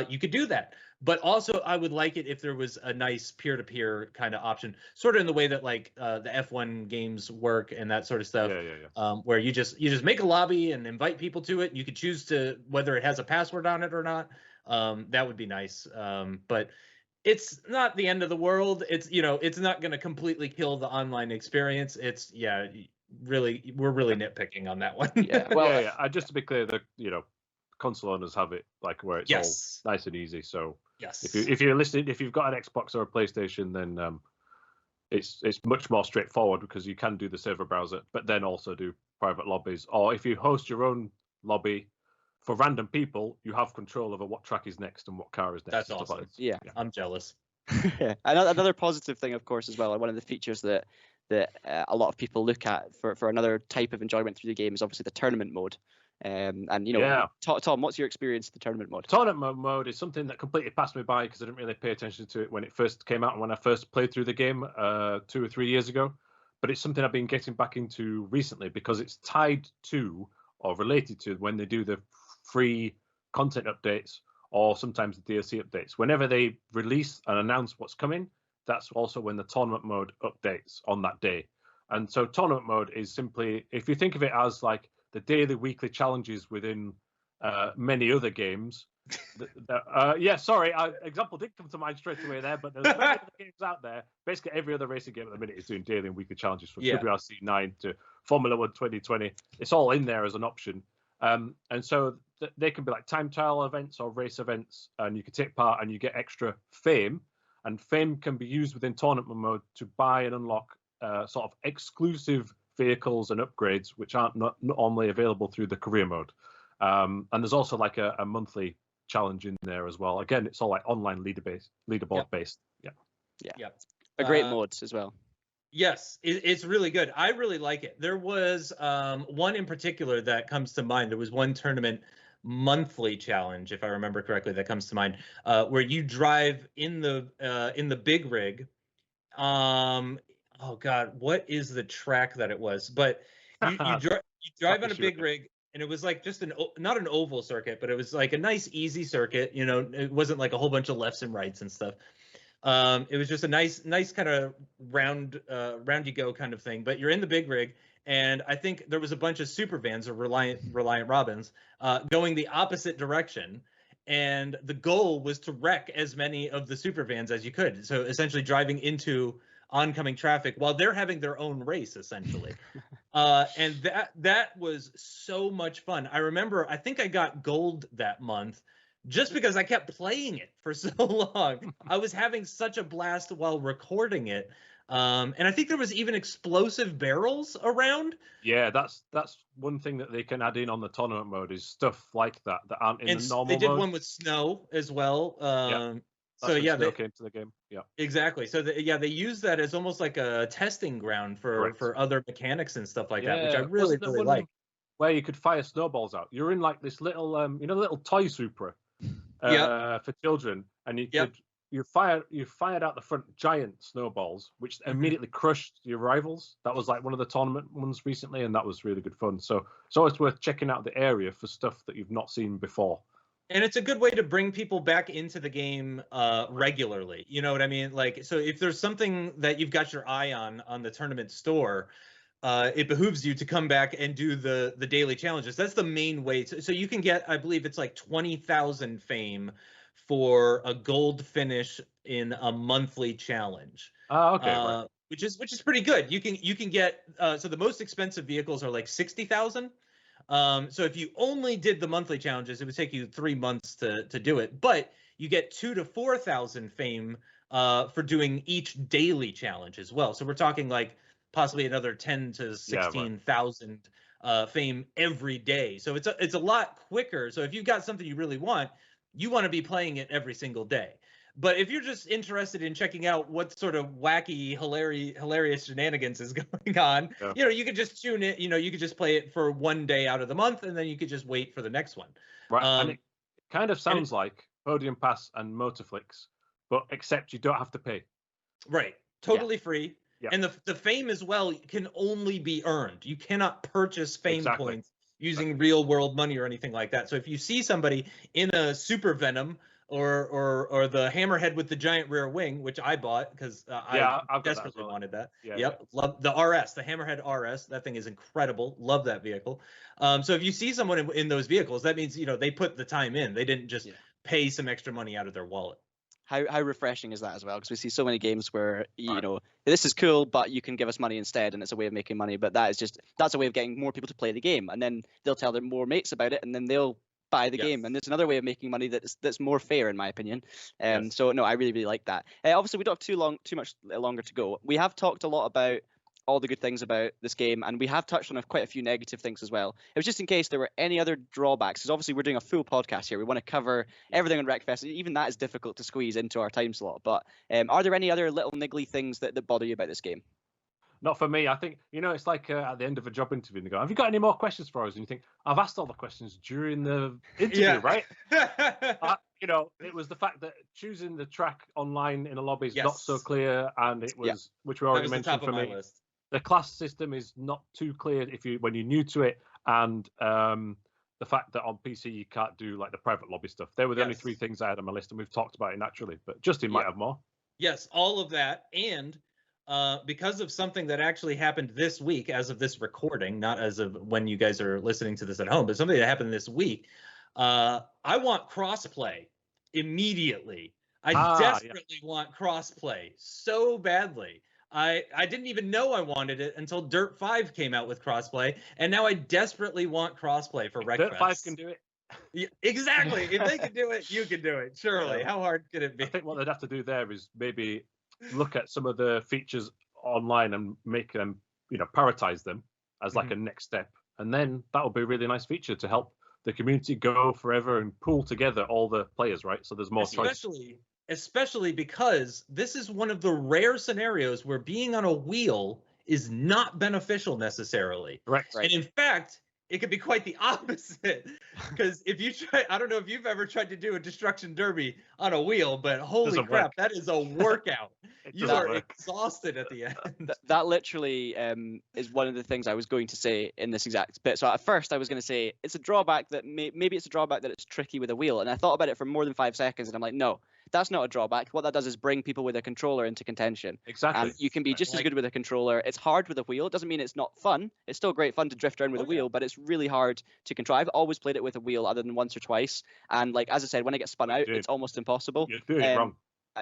you could do that. But also, I would like it if there was a nice peer-to-peer kind of option, sort of in the way that like the F1 games work and that sort of stuff, where you just make a lobby and invite people to it. And you could choose to whether it has a password on it or not. That would be nice. But it's not the end of the world. It's it's not going to completely kill the online experience. It's really, we're really nitpicking on that one. Just to be clear, the console owners have it like where it's all nice and easy. So if you're listening, if you've got an Xbox or a PlayStation, then it's much more straightforward, because you can do the server browser, but then also do private lobbies. Or if you host your own lobby for random people, you have control over what track is next and what car is next. That's awesome. Like yeah, I'm jealous. Another positive thing, of course, as well, one of the features that a lot of people look at for another type of enjoyment through the game is obviously the tournament mode. And Tom, what's your experience with the tournament mode? Tournament mode is something that completely passed me by, because I didn't really pay attention to it when it first came out and when I first played through the game 2 or 3 years ago. But it's something I've been getting back into recently, because it's tied to or related to when they do the free content updates, or sometimes the DLC updates. Whenever they release and announce what's coming, that's also when the tournament mode updates on that day. And so tournament mode is simply, if you think of it as like the daily, weekly challenges within many other games. Example did come to mind straight away there, but there's many other games out there. Basically, every other racing game at the minute is doing daily and weekly challenges, from WRC 9 to Formula 1 2020. It's all in there as an option. And so they can be like time trial events or race events, and you can take part and you get extra fame. And fame can be used within tournament mode to buy and unlock sort of exclusive vehicles and upgrades, which aren't not normally available through the career mode. And there's also like a monthly challenge in there as well. Again, it's all like online leaderboard based. A great mode as well. Yes, it's really good. I really like it. There was one in particular that comes to mind. There was one tournament monthly challenge, if I remember correctly, that comes to mind, where you drive in the big rig. Oh God, what is the track that it was? But you drive on a big rig, and it was like just not an oval circuit, but it was like a nice easy circuit. You know, it wasn't like a whole bunch of lefts and rights and stuff. It was just a nice kind of round you go kind of thing. But you're in the big rig, and I think there was a bunch of super vans or Reliant Robins going the opposite direction. And the goal was to wreck as many of the super vans as you could. So essentially driving into oncoming traffic while they're having their own race, essentially. And that was so much fun. I remember, I think I got gold that month just because I kept playing it for so long. I was having such a blast while recording it. And I think there was even explosive barrels around. Yeah, that's one thing that they can add in on the tournament mode is stuff like that aren't in the normal mode. They did one with snow as well. So yeah, they came to the game. Yeah, exactly. So they use that as almost like a testing ground for other mechanics and stuff like that, which I really like. Where you could fire snowballs out. You're in like this little little toy Supra for children, and you fired out the front giant snowballs, which immediately crushed your rivals. That was like one of the tournament ones recently, and that was really good fun. So it's worth checking out the area for stuff that you've not seen before. And it's a good way to bring people back into the game regularly. You know what I mean? Like, so if there's something that you've got your eye on the tournament store, it behooves you to come back and do the daily challenges. That's the main way. So you can get, I believe it's like 20,000 fame for a gold finish in a monthly challenge. Oh, okay. Right. Which is pretty good. You can get so the most expensive vehicles are like 60,000. So if you only did the monthly challenges, it would take you 3 months to do it. But you get 2,000 to 4,000 fame for doing each daily challenge as well. So we're talking like possibly another 10 to 16,000 fame every day. So it's a lot quicker. So if you've got something you really want, you want to be playing it every single day. But if you're just interested in checking out what sort of wacky, hilarious shenanigans is going on, you could just tune it. You could just play it for 1 day out of the month, and then you could just wait for the next one. Right. And it kind of sounds like Podium Pass and Motorflix, but except you don't have to pay. Right. Totally free. Yeah. And the fame as well can only be earned. You cannot purchase fame points using real world money or anything like that. So if you see somebody in a Super Venom or the Hammerhead with the giant rear wing, which I bought because I desperately wanted that. Love the RS, the Hammerhead RS. That thing is incredible. Love that vehicle. So if you see someone in those vehicles, that means they put the time in. They didn't just pay some extra money out of their wallet. How refreshing is that as well? Because we see so many games where this is cool, but you can give us money instead, and it's a way of making money. But that's a way of getting more people to play the game, and then they'll tell their more mates about it, and then they'll buy the game. And there's another way of making money that's more fair, in my opinion. So no, I really like that. Obviously, we don't have too much longer to go. We have talked a lot about all the good things about this game, and we have touched on quite a few negative things as well. It was just in case there were any other drawbacks, because obviously we're doing a full podcast here. We want to cover everything on Wreckfest. Even that is difficult to squeeze into our time slot. But are there any other little niggly things that bother you about this game? Not for me. I think, it's like at the end of a job interview, and they go, have you got any more questions for us? And you think, I've asked all the questions during the interview, right? It was the fact that choosing the track online in a lobby is not so clear, and it was, which we already mentioned for me. List. The class system is not too clear when you're new to it, and the fact that on PC you can't do like the private lobby stuff. They were the only 3 things I had on my list, and we've talked about it naturally. But Justin might have more. Yes, all of that, and because of something that actually happened this week, as of this recording, not as of when you guys are listening to this at home, but something that happened this week. I want crossplay immediately. I desperately want crossplay so badly. I didn't even know I wanted it until Dirt 5 came out with crossplay, and now I desperately want crossplay for Wreckfest. Dirt 5 can do it. Yeah, exactly. If they can do it, you can do it. Surely. How hard could it be? I think what they'd have to do there is maybe look at some of the features online and make them, prioritize them as like a next step. And then that would be a really nice feature to help the community go forever and pull together all the players, right? So there's more choice. especially because this is one of the rare scenarios where being on a wheel is not beneficial necessarily. Right. And in fact, it could be quite the opposite. Because if you try, I don't know if you've ever tried to do a destruction derby on a wheel, but holy crap, that is a workout. You are exhausted at the end. That literally is one of the things I was going to say in this exact bit. So at first I was going to say it's a drawback that maybe it's a drawback that it's tricky with a wheel. And I thought about it for more than 5 seconds and I'm like, no, that's not a drawback. What that does is bring people with a controller into contention. Exactly. And you can be just as good with a controller. It's hard with a wheel. It doesn't mean it's not fun. It's still great fun to drift around with a wheel, but it's really hard to control. I've always played it with a wheel other than once or twice. And like, as I said, when it gets spun out, it's almost impossible. You're doing it wrong.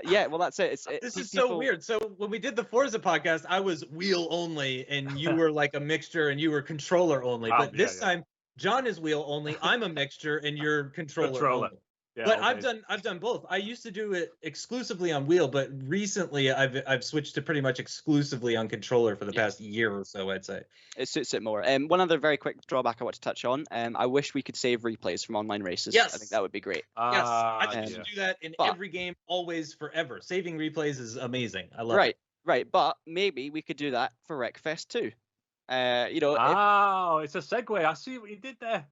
Yeah, well, that's it. This is so weird. So when we did the Forza podcast, I was wheel only, and you were like a mixture, and you were controller only. But this time, John is wheel only. I'm a mixture, and you're controller only. Yeah, but I've done both. I used to do it exclusively on wheel, but recently I've switched to pretty much exclusively on controller for the past year or so, I'd say. It suits it more. One other very quick drawback I want to touch on. I wish we could save replays from online races. Yes. I think that would be great. Yes, I think you should do that in every game, always, forever. Saving replays is amazing. I love it. Right, but maybe we could do that for Wreckfest too. It's a segue. I see what you did there.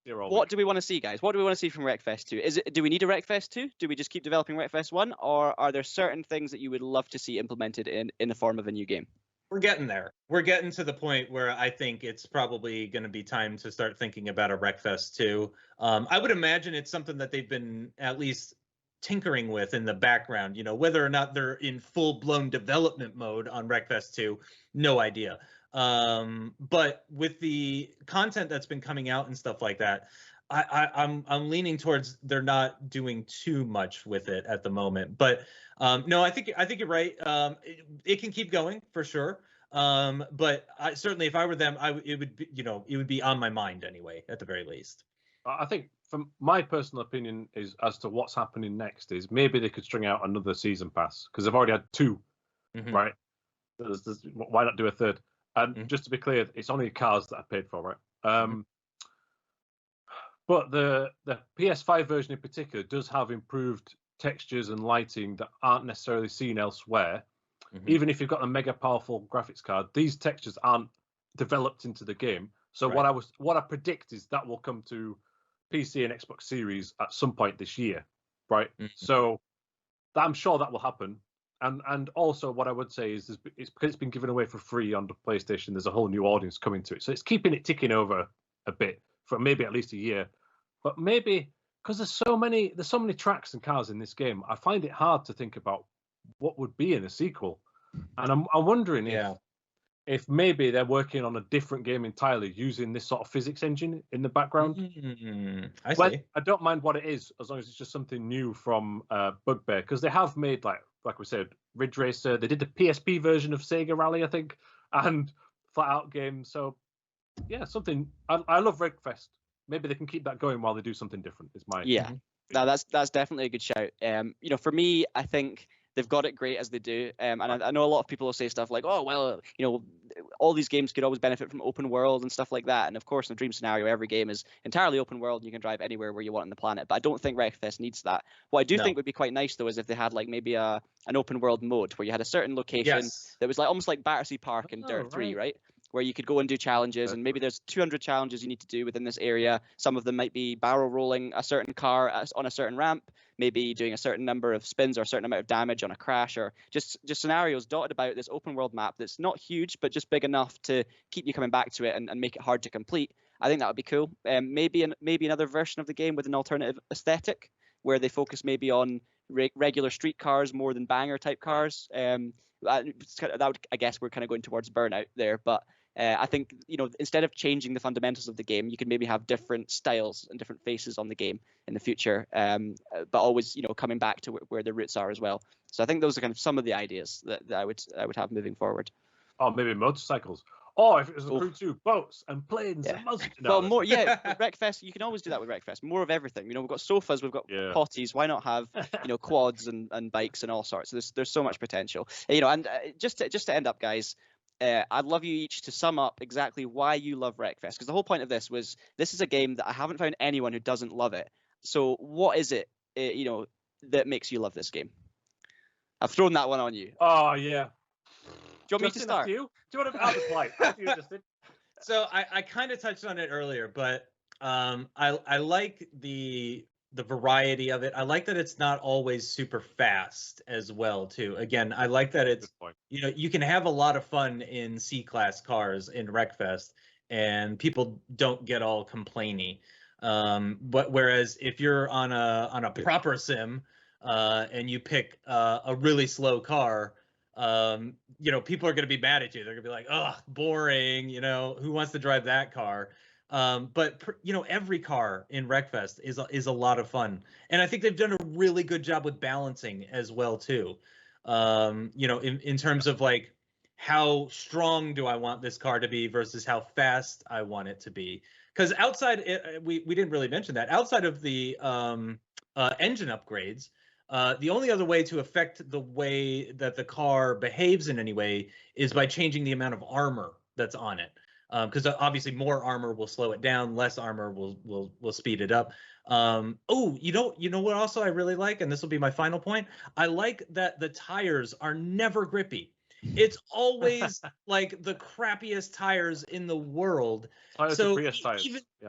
What do we want to see, guys? What do we want to see from Wreckfest 2? Do we need a Wreckfest 2? Do we just keep developing Wreckfest 1? Or are there certain things that you would love to see implemented in the form of a new game? We're getting there. We're getting to the point where I think it's probably going to be time to start thinking about a Wreckfest 2. I would imagine it's something that they've been at least tinkering with in the background. Whether or not they're in full-blown development mode on Wreckfest 2, no idea. But with the content that's been coming out and stuff like that, I'm leaning towards they're not doing too much with it at the moment. But no, I think you're right. It can keep going for sure. But certainly, if I were them, it would be on my mind anyway, at the very least. I think, from my personal opinion, is as to what's happening next is maybe they could string out another season pass because they've already had 2, right? Why not do a third? And just to be clear, it's only cars that I paid for, right? But the PS5 version in particular does have improved textures and lighting that aren't necessarily seen elsewhere. Even if you've got a mega powerful graphics card, these textures aren't developed into the game. So what I predict is that will come to PC and Xbox Series at some point this year, right? So I'm sure that will happen. And also what I would say is it's because it's been given away for free on the PlayStation, there's a whole new audience coming to it. So it's keeping it ticking over a bit for maybe at least a year. But maybe because there's so many tracks and cars in this game, I find it hard to think about what would be in a sequel. And I'm wondering if maybe they're working on a different game entirely using this sort of physics engine in the background. I see. I don't mind what it is as long as it's just something new from Bugbear, because they have made like we said, Ridge Racer. They did the PSP version of Sega Rally, I think, and Flat Out games. So, yeah, something. I love Wreckfest. Maybe they can keep that going while they do something different. Is my No, that's definitely a good shout. For me, I think they've got it great as they do. And I know a lot of people will say stuff like, oh, well, all these games could always benefit from open world and stuff like that. And of course, in a dream scenario, every game is entirely open world and you can drive anywhere where you want on the planet. But I don't think Wreckfest needs that. What I do think would be quite nice, though, is if they had maybe an open world mode where you had a certain location that was almost like Battersea Park in Dirt 3, right? Where you could go and do challenges, and maybe there's 200 challenges you need to do within this area. Some of them might be barrel rolling a certain car on a certain ramp, maybe doing a certain number of spins or a certain amount of damage on a crash, or just scenarios dotted about this open world map that's not huge, but just big enough to keep you coming back to it and make it hard to complete. I think that would be cool. Maybe another version of the game with an alternative aesthetic where they focus maybe on regular street cars more than banger type cars. That would, I guess we're kind of going towards Burnout there, but I think, instead of changing the fundamentals of the game, you could maybe have different styles and different faces on the game in the future, but always, coming back to where the roots are as well. So I think those are kind of some of the ideas that I would have moving forward. Oh, maybe motorcycles. Oh, if it was a Crew 2, boats and planes and motorcycles. Well, more, Wreckfest, you can always do that with Wreckfest. More of everything. We've got sofas, we've got potties. Why not have, quads and bikes and all sorts? There's so much potential. And just to end up, guys, I'd love you each to sum up exactly why you love Wreckfest, because the whole point of this is a game that I haven't found anyone who doesn't love it. So what is it, that makes you love this game? I've thrown that one on you. Oh yeah. Do you want me to start? Do you want to have a play? After you, Justin. So I kind of touched on it earlier, but I like the variety of it. I like that it's not always super fast as well too. Again, I like that it's you can have a lot of fun in C-class cars in Wreckfest, and people don't get all complainy. But whereas if you're on a proper sim and you pick a really slow car, people are going to be mad at you. They're going to be like, "Ugh, boring. Who wants to drive that car?" But every car in Wreckfest is a lot of fun, and I think they've done a really good job with balancing as well too. In terms of like how strong do I want this car to be versus how fast I want it to be. Because outside, we didn't really mention that outside of the engine upgrades. The only other way to affect the way that the car behaves in any way is by changing the amount of armor that's on it. Because obviously more armor will slow it down, less armor will speed it up. You know what also I really like, and this will be my final point. I like that the tires are never grippy. It's always like the crappiest tires in the world. So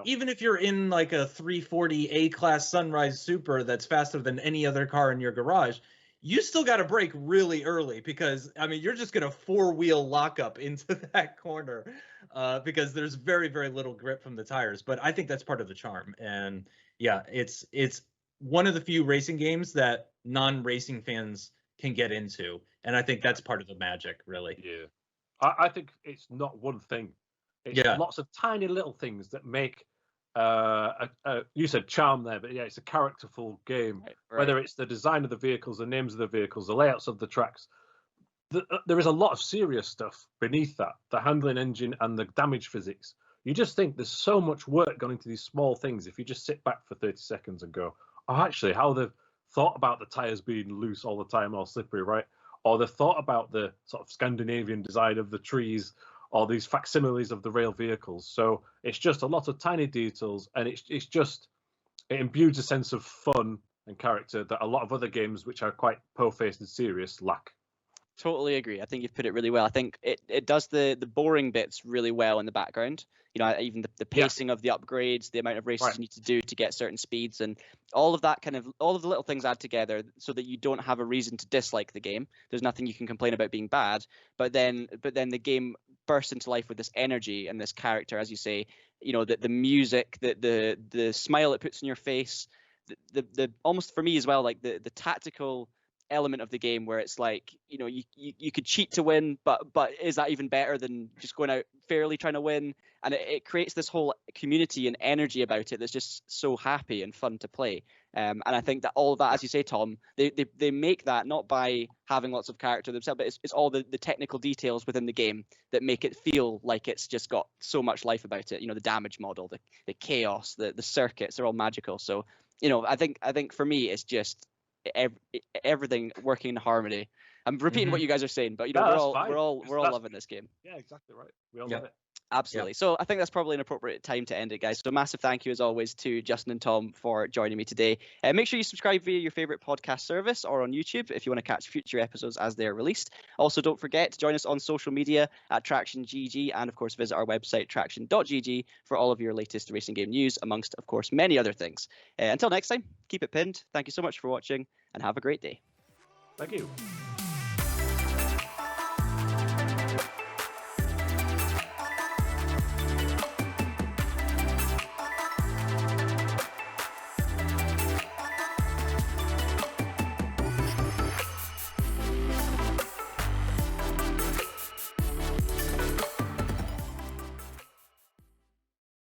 even if you're in like a 340 A-class Sunrise Super that's faster than any other car in your garage, you still got to brake really early because, you're just going to four-wheel lock up into that corner because there's very, very little grip from the tires. But I think that's part of the charm. And yeah, it's one of the few racing games that non-racing fans can get into. And I think that's part of the magic, really. Yeah. I think it's not one thing. It's lots of tiny little things that make you said charm there, but yeah, it's a characterful game. Right. Whether it's the design of the vehicles, the names of the vehicles, the layouts of the tracks, there is a lot of serious stuff beneath that. The handling engine and the damage physics. You just think there's so much work gone into these small things. If you just sit back for 30 seconds and go, oh, actually, how they've thought about the tires being loose all the time or slippery, right? Or they've thought about the sort of Scandinavian design of the trees, or these facsimiles of the rail vehicles. So it's just a lot of tiny details, and it imbues a sense of fun and character that a lot of other games, which are quite po-faced and serious, lack. Totally agree. I think you've put it really well. I think it does the boring bits really well in the background. Even the pacing of the upgrades, the amount of races you need to do to get certain speeds, and all of that all of the little things add together so that you don't have a reason to dislike the game. There's nothing you can complain about being bad, but then the game bursts into life with this energy and this character, as you say. The music, the smile it puts on your face, the almost for me as well, like the tactical element of the game where it's like you could cheat to win, but is that even better than just going out fairly trying to win? And it creates this whole community and energy about it that's just so happy and fun to play. And I think that all of that, as you say, Tom, they make that not by having lots of character themselves, but it's all the technical details within the game that make it feel like it's just got so much life about it. The damage model, the chaos, the circuits are all magical. So I think for me it's just everything working in harmony. I'm repeating what you guys are saying, but we're all loving this game. Yeah, exactly right. We all love it. Absolutely. So I think that's probably an appropriate time to end it, guys. So massive thank you as always to Justin and Tom for joining me today. Make sure you subscribe via your favorite podcast service or on YouTube if you want to catch future episodes as they're released. Also, don't forget to join us on social media at TraxionGG, and of course visit our website traxion.gg for all of your latest racing game news, amongst of course many other things. Until next time, keep it pinned. Thank you so much for watching and have a great day. Thank you.